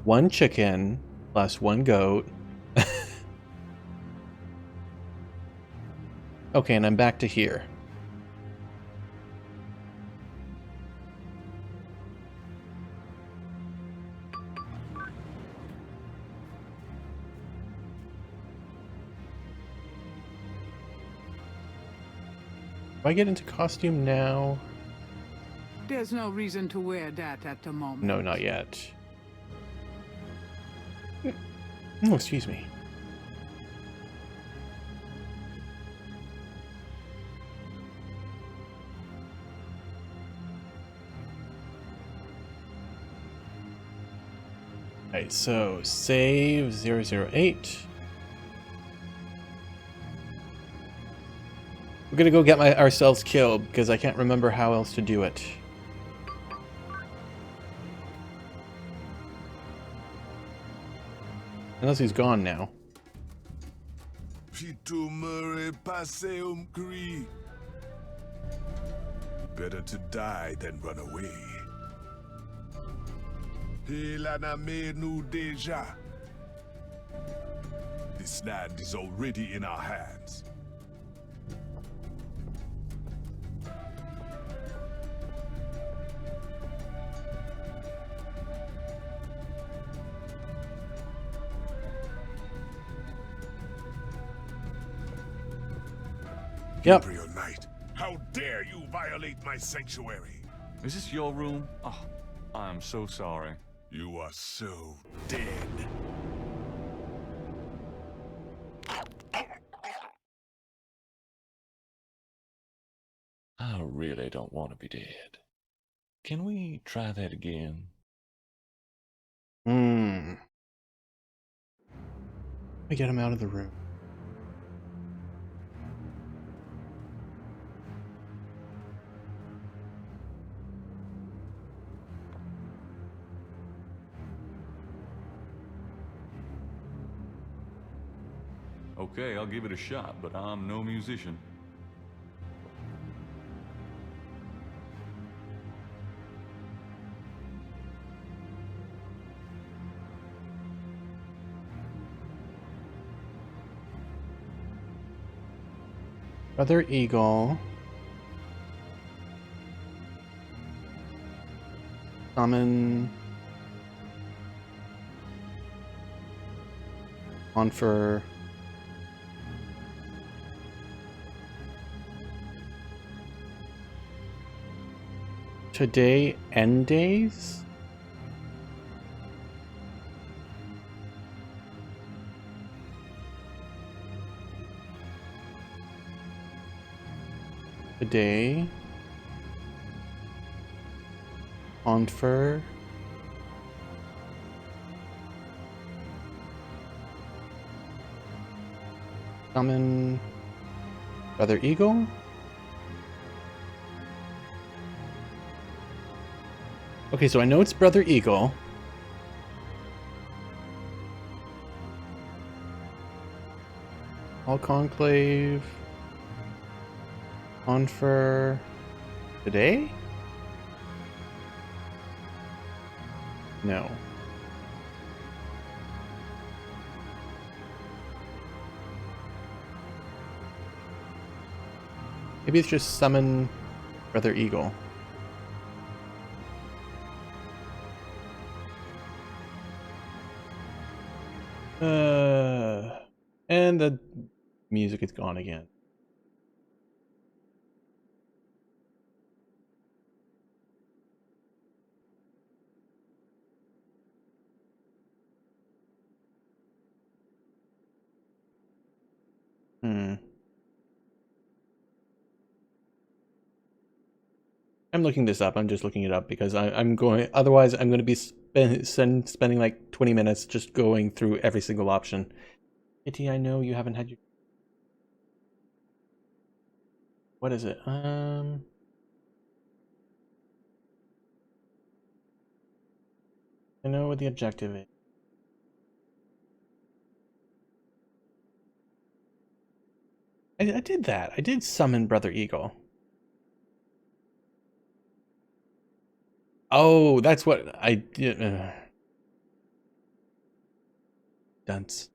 1 chicken plus 1 goat. Okay, and I'm back to here. Do I get into costume now? There's no reason to wear that at the moment. No, not yet. Oh, excuse me. Alright, so save 008. We're gonna go get ourselves killed because I can't remember how else to do it. Unless he's gone now. Better to die than run away. This land is already in our hands. Yep. Gabriel Knight, how dare you violate my sanctuary? Is this your room? Oh, I'm so sorry. You are so dead. I really don't want to be dead. Can we try that again? I get him out of the room. Okay, I'll give it a shot, but I'm no musician. Brother Eagle. Summon. On for. Today end days? Today on for summon Brother Eagle. Okay, so I know it's Brother Eagle. All Conclave. On for today? No. Maybe it's just summon Brother Eagle. And the music is gone again. I'm looking this up. I'm just looking it up because I'm going. Otherwise, I'm going to be spending like 20 minutes just going through every single option. Kitty, I know you haven't had your. What is it? I know what the objective is. I did that. I did summon Brother Eagle. Oh, that's what I did. Dunce.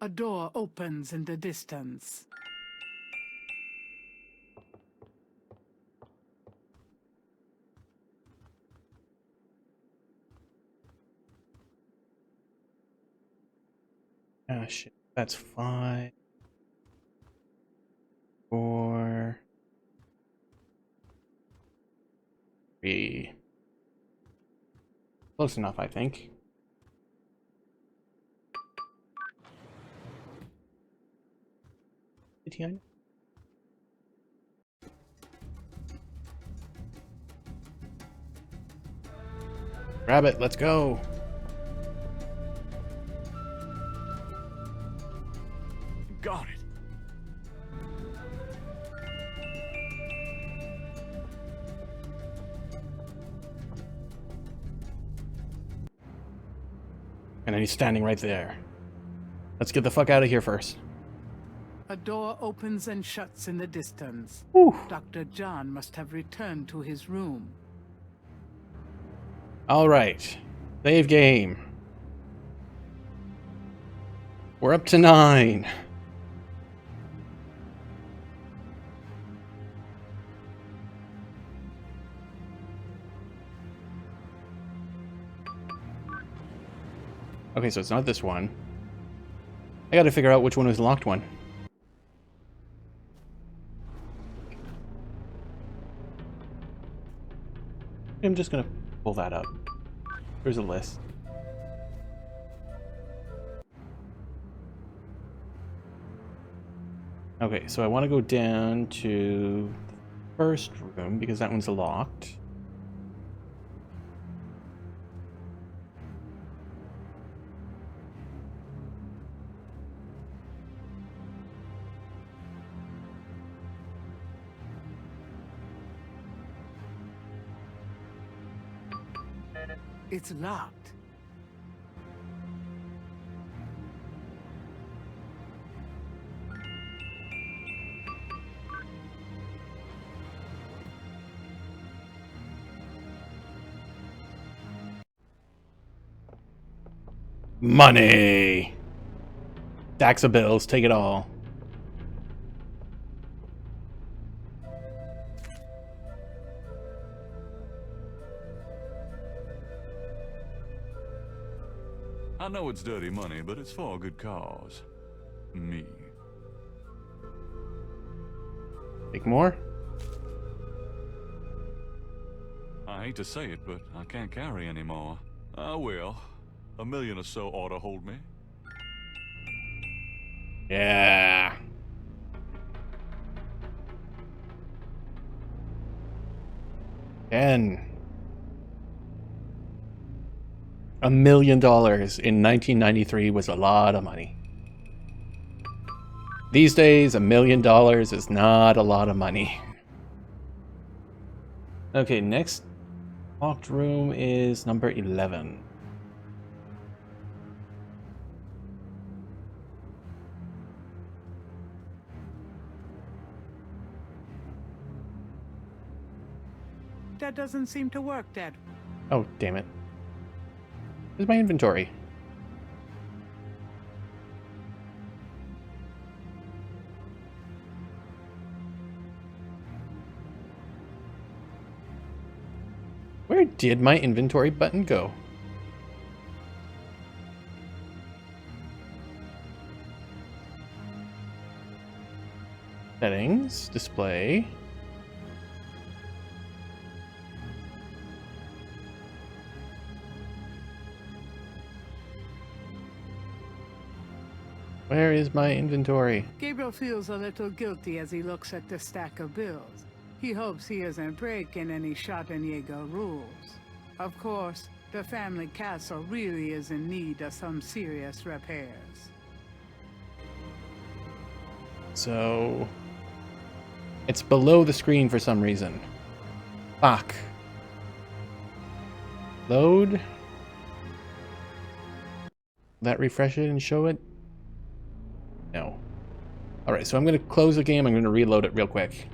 A door opens in the distance. Ah, shit. That's 5, 4, 3. Close enough, I think. Kitty, grab it, let's go. Got it. And he's standing right there. Let's get the fuck out of here first. A door opens and shuts in the distance. Whew. Dr. John must have returned to his room. All right. Save game. We're up to 9. Okay, so it's not this one. I gotta figure out which one was the locked one. I'm just gonna pull that up. There's a list. Okay, so I want to go down to the first room because that one's locked. It's locked. Money! Stacks of bills, take it all. I know it's dirty money, but it's for a good cause. Me. Take more? I hate to say it, but I can't carry anymore. I will. $1 million or so ought to hold me. Yeah. $1 million in 1993 was a lot of money. These days, $1 million is not a lot of money. Okay, next locked room is number 11. That doesn't seem to work, Dad. Oh, damn it. Where's my inventory? Where did my inventory button go? Settings, display. Where is my inventory? Gabriel feels a little guilty as he looks at the stack of bills. He hopes he isn't breaking any Schottenjäger rules. Of course, the family castle really is in need of some serious repairs. So... it's below the screen for some reason. Fuck. Load? Will that refresh it and show it? No. Alright, so I'm going to close the game. I'm going to reload it real quick.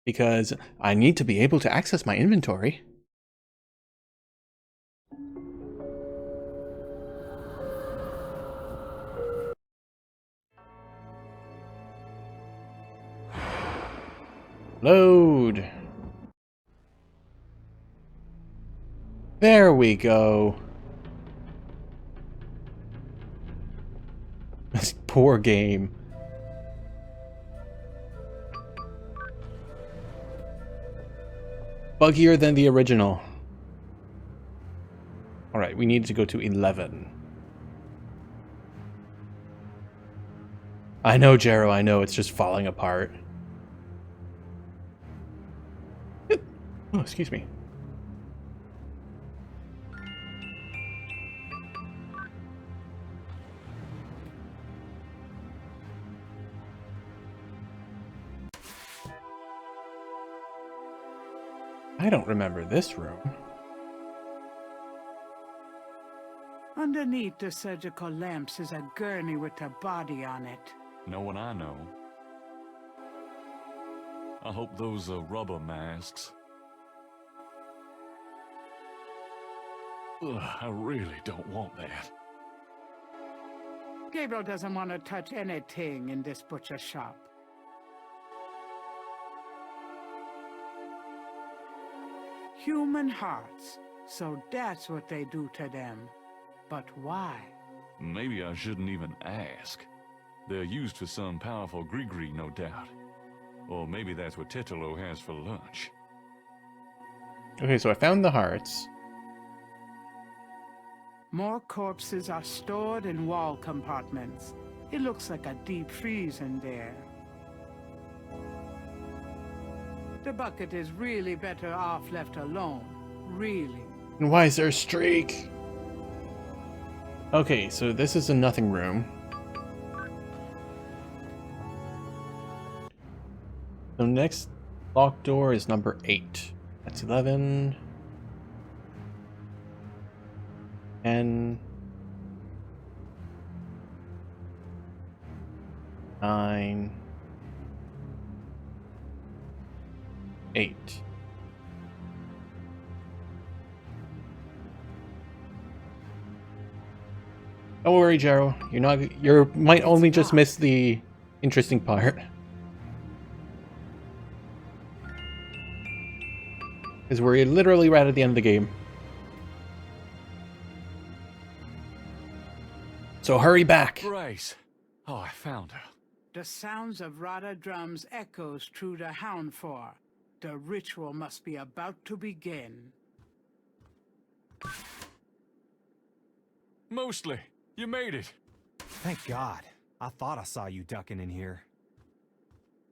Because I need to be able to access my inventory. Load. There we go. This poor game. Buggier than the original. Alright, we need to go to 11. I know, Jero, I know, it's just falling apart. Oh, excuse me. I don't remember this room. Underneath the surgical lamps is a gurney with a body on it. No one I know. I hope those are rubber masks. Ugh, I really don't want that. Gabriel doesn't want to touch anything in this butcher shop. Human hearts. So that's what they do to them. But why? Maybe I shouldn't even ask. They're used for some powerful gree-gree, no doubt. Or maybe that's what Tetelo has for lunch. Okay, so I found the hearts. More corpses are stored in wall compartments. It looks like a deep freeze in there. The bucket is really better off left alone. Really. And why is there a streak? Okay, so this is a nothing room. So next locked door is number 8. That's 11. 10. 9. 8. Don't worry, Jero. You might only just miss the interesting part. Because we're literally right at the end of the game. So hurry back. Grace. Oh, I found her. The sounds of Rada drums echoes through the Houndfor. The ritual must be about to begin. Mostly. You made it. Thank God. I thought I saw you ducking in here.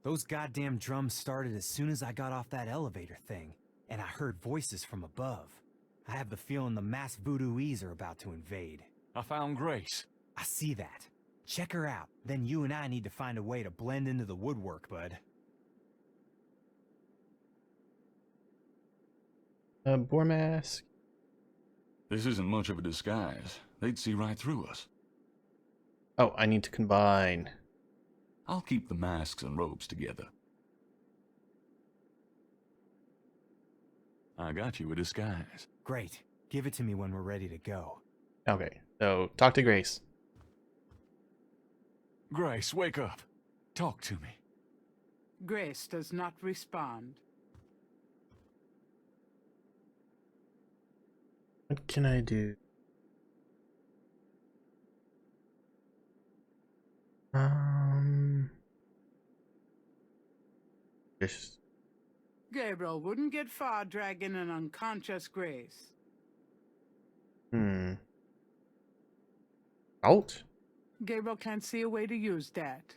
Those goddamn drums started as soon as I got off that elevator thing, and I heard voices from above. I have the feeling the mass voodooese are about to invade. I found Grace. I see that. Check her out. Then you and I need to find a way to blend into the woodwork, bud. Boar mask. This isn't much of a disguise. They'd see right through us. Oh, I need to combine. I'll keep the masks and robes together. I got you a disguise. Great. Give it to me when we're ready to go. Okay, so talk to Grace. Grace, wake up. Talk to me. Grace does not respond. What can I do? Just... Gabriel wouldn't get far dragging an unconscious Grace. Alt? Gabriel can't see a way to use that.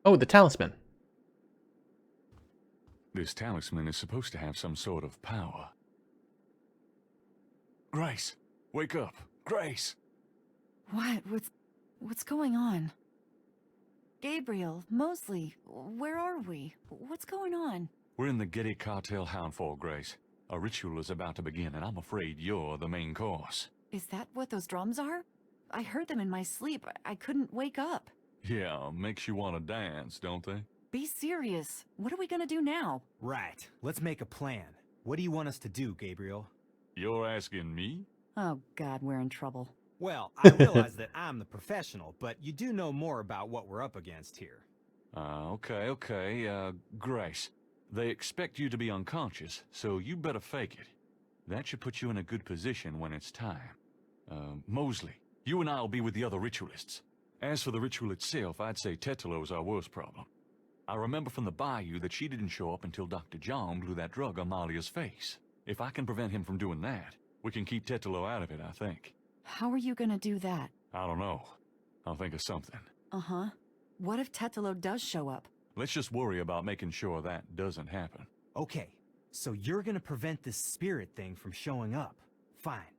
Oh, the talisman. This talisman is supposed to have some sort of power. Grace, wake up. Grace! What? What's going on? Gabriel, Mosley, where are we? What's going on? We're in the Getty Cartel Houndfor, Grace. A ritual is about to begin, and I'm afraid you're the main course. Is that what those drums are? I heard them in my sleep. I couldn't wake up. Yeah, makes you want to dance, don't they? Be serious. What are we gonna do now? Right. Let's make a plan. What do you want us to do, Gabriel? You're asking me? Oh God, we're in trouble. Well, I realize that I'm the professional, but you do know more about what we're up against here. Okay. Grace, they expect you to be unconscious, so you better fake it. That should put you in a good position when it's time. Mosley, you and I'll be with the other ritualists. As for the ritual itself, I'd say Tetalo's our worst problem. I remember from the bayou that she didn't show up until Dr. John blew that drug on Malia's face. If I can prevent him from doing that, we can keep Tetalo out of it, I think. How are you gonna do that? I don't know. I'll think of something. Uh-huh. What if Tetalo does show up? Let's just worry about making sure that doesn't happen. Okay, so you're gonna prevent this spirit thing from showing up. Fine.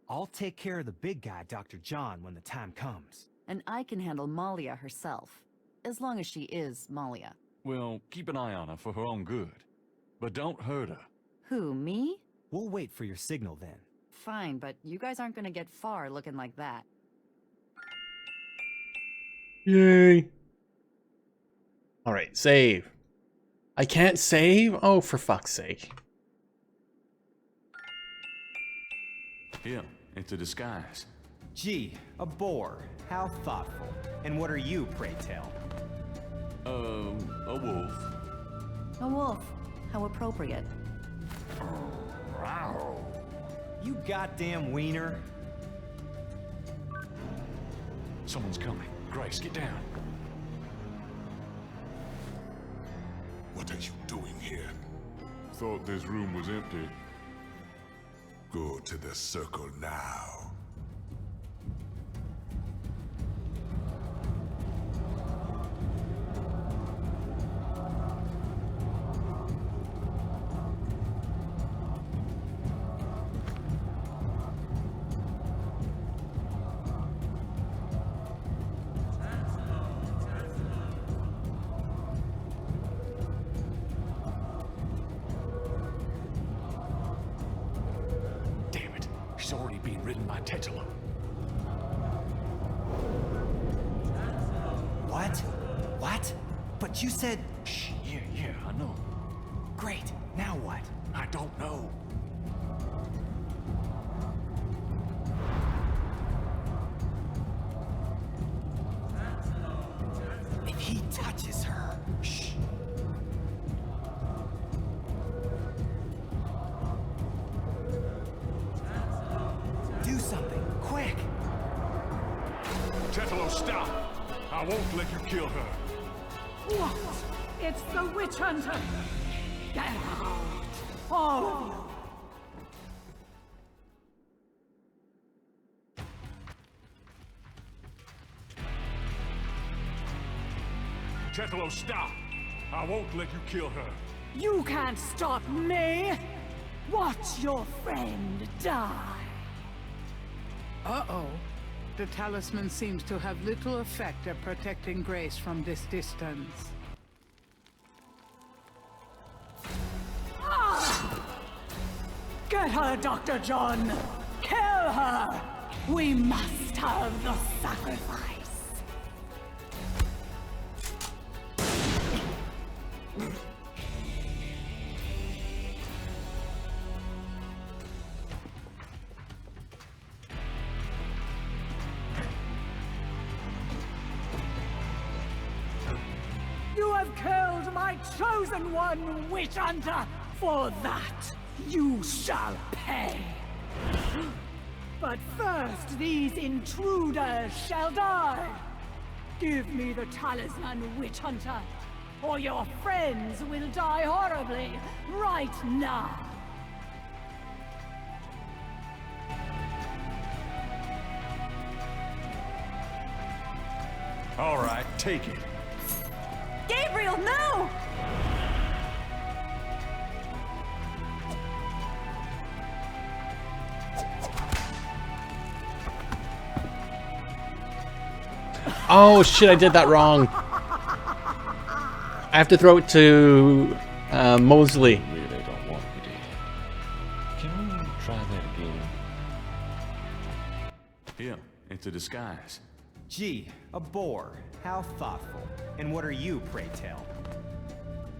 I'll take care of the big guy, Dr. John, when the time comes. And I can handle Malia herself. As long as she is Malia. Well, keep an eye on her for her own good. But don't hurt her. Who, me? We'll wait for your signal then. Fine, but you guys aren't gonna get far looking like that. Yay. Alright, save. I can't save? Oh, for fuck's sake. Here, it's a disguise. Gee, a boar. How thoughtful. And what are you, pray tell? A wolf. A wolf. How appropriate. You goddamn wiener. Someone's coming. Grace, get down. What are you doing here? Thought this room was empty. Go to the circle now. She's already being ridden by Tetelo. What? What? But you said... Shh, yeah, I know. Great, now what? I don't know. If he touches her... Shh. Do something, quick! Tetelo, stop! I won't let you kill her. What? It's the witch hunter! Get out! All of you! Tetelo, stop! I won't let you kill her. You can't stop me! Watch your friend die! Uh-oh. The talisman seems to have little effect at protecting Grace from this distance. Get her, Dr. John! Kill her! We must have the sacrifice! You have killed my chosen one, witch hunter! For that, you shall pay! But first, these intruders shall die! Give me the talisman, witch hunter, or your friends will die horribly right now! All right, take it. Gabriel, no! Oh shit, I did that wrong. I have to throw it to Mosley. Really don't want me to. Can we try that again? Yeah, it's a disguise. Gee, a boar. How thoughtful. And what are you, pray tell?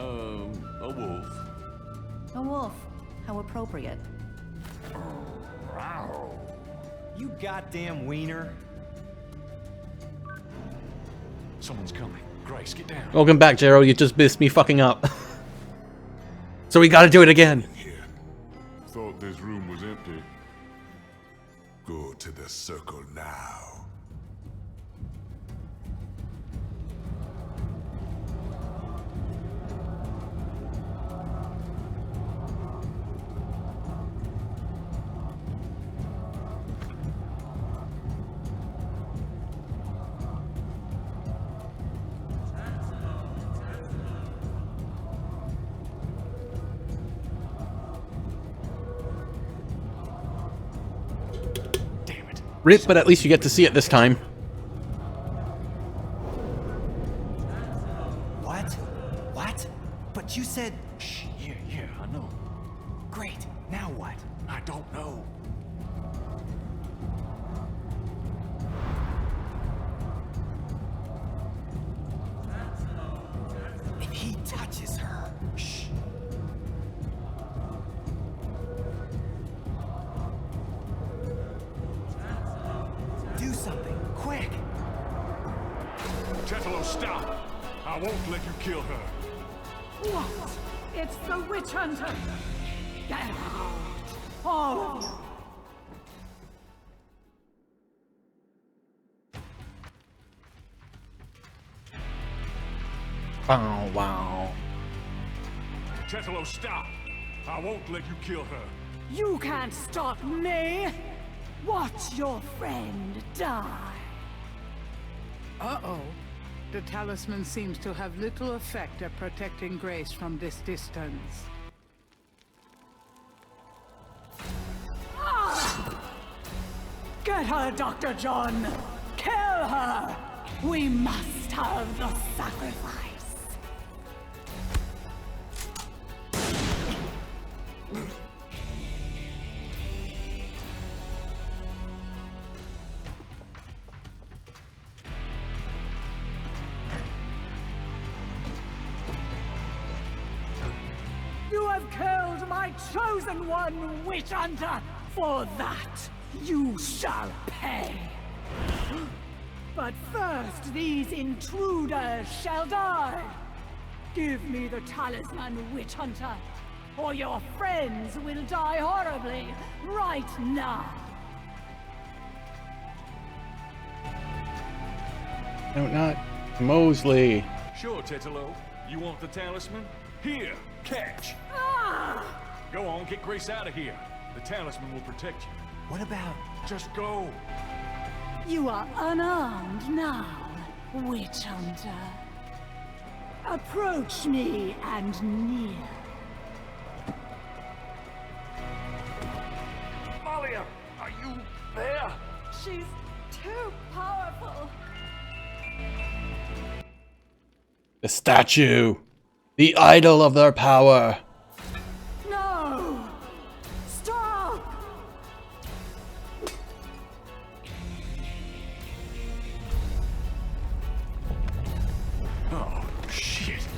A wolf. A wolf. How appropriate. You goddamn wiener. Someone's coming. Grace, get down. Welcome back, Jero. You just missed me fucking up. So we gotta do it again. Thought this room was empty. Go to the circle now. RIP, but at least you get to see it this time. What? What? But you said... Shh, yeah, I know. Great, now what? I don't know. If he touches her... Shh. Do something, quick! Tetelo, stop! I won't let you kill her. What? It's the witch hunter! Get out! All of you! Wow, wow. Tetelo, stop! I won't let you kill her. You can't stop me! Watch your friend die! Uh-oh. The talisman seems to have little effect at protecting Grace from this distance. Get her, Dr. John! Kill her! We must have the sacrifice! You have killed my chosen one, Witch Hunter! For that, you shall pay! But first, these intruders shall die! Give me the talisman, Witch Hunter, or your friends will die horribly, right now! No, not Mosley. Sure, Tetelo. You want the talisman? Here, catch! Go on, get Grace out of here. The talisman will protect you. What about... Just go. You are unarmed now, Witch Hunter. Approach me and near. Malia, are you there? She's too powerful. The statue. The idol of their power. No! Stop! Oh, shit.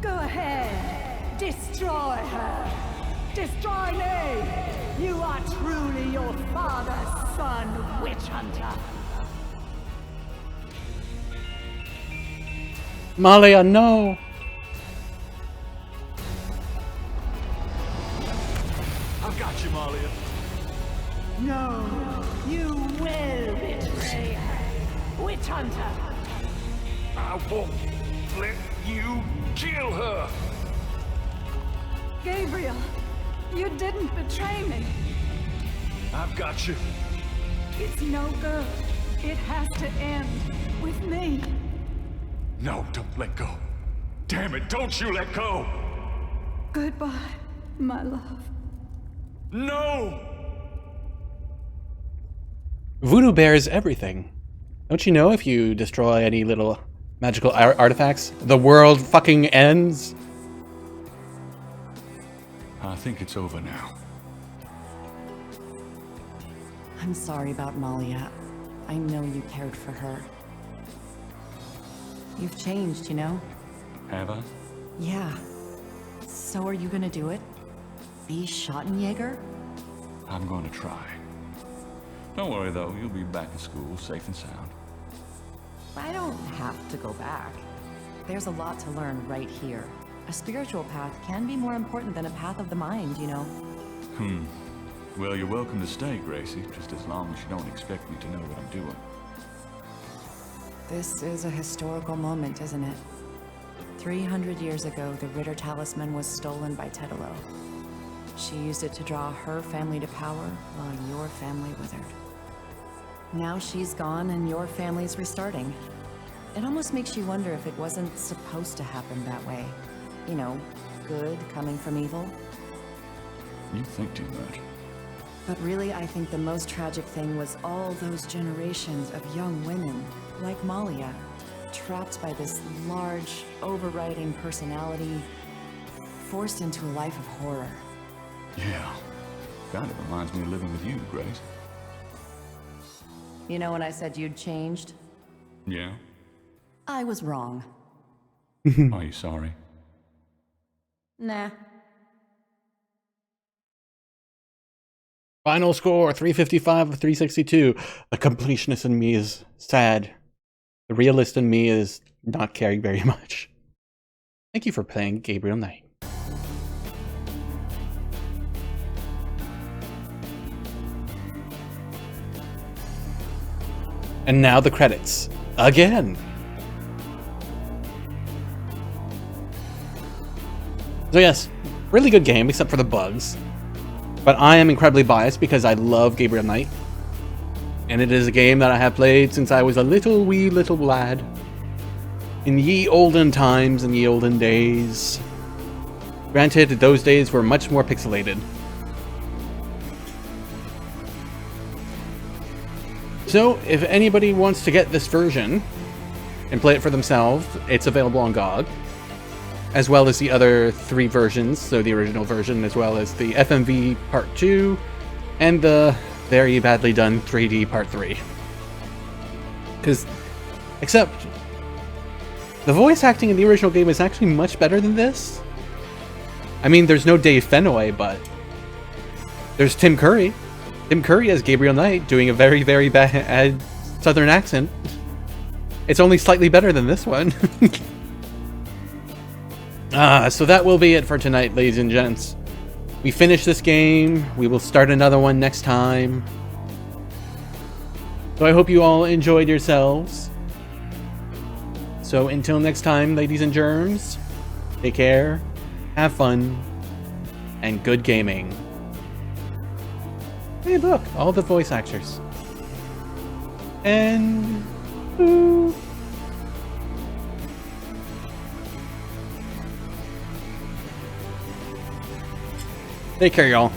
Go ahead! Destroy her! Destroy me! You are truly your father's son, Witch Hunter! Malia, no. I've got you, Malia. No, you will betray her, Witch Hunter! I won't let you kill her. Gabriel, you didn't betray me. I've got you. It's no good. It has to end with me. No, don't let go. Damn it, don't you let go. Goodbye, my love. No! Voodoo bears everything. Don't you know if you destroy any little magical artifacts, the world fucking ends? I think it's over now. I'm sorry about Malia. I know you cared for her. You've changed, you know? Have I? Yeah. So are you gonna do it? Be Schottenjäger? I'm going to try. Don't worry, though. You'll be back in school, safe and sound. I don't have to go back. There's a lot to learn right here. A spiritual path can be more important than a path of the mind, you know? Well, you're welcome to stay, Gracie, just as long as you don't expect me to know what I'm doing. This is a historical moment, isn't it? 300 years ago, the Ritter Talisman was stolen by Tetelo. She used it to draw her family to power, while your family withered. Now she's gone and your family's restarting. It almost makes you wonder if it wasn't supposed to happen that way. You know, good coming from evil. You think too much. But really, I think the most tragic thing was all those generations of young women, like Malia, trapped by this large, overriding personality, forced into a life of horror. Yeah. Kind of reminds me of living with you, Grace. You know when I said you'd changed? Yeah? I was wrong. Are you sorry? Nah. Final score, 355 of 362. The completionist in me is sad. The realist in me is not caring very much. Thank you for playing Gabriel Knight. And now the credits. Again! So yes, really good game, except for the bugs. But I am incredibly biased because I love Gabriel Knight. And it is a game that I have played since I was a wee little lad. In ye olden times and ye olden days. Granted, those days were much more pixelated. So, if anybody wants to get this version and play it for themselves, it's available on GOG. As well as the other 3 versions, so the original version, as well as the FMV Part 2, and the very badly done 3D Part 3. Except, the voice acting in the original game is actually much better than this. I mean, there's no Dave Fenway, but there's Tim Curry. Tim Curry as Gabriel Knight, doing a very, very bad southern accent. It's only slightly better than this one. So that will be it for tonight, ladies and gents. We finished this game. We will start another one next time. So I hope you all enjoyed yourselves. So until next time, ladies and germs, take care, have fun, and good gaming. Hey look, all the voice actors. And... Ooh. Take care, y'all.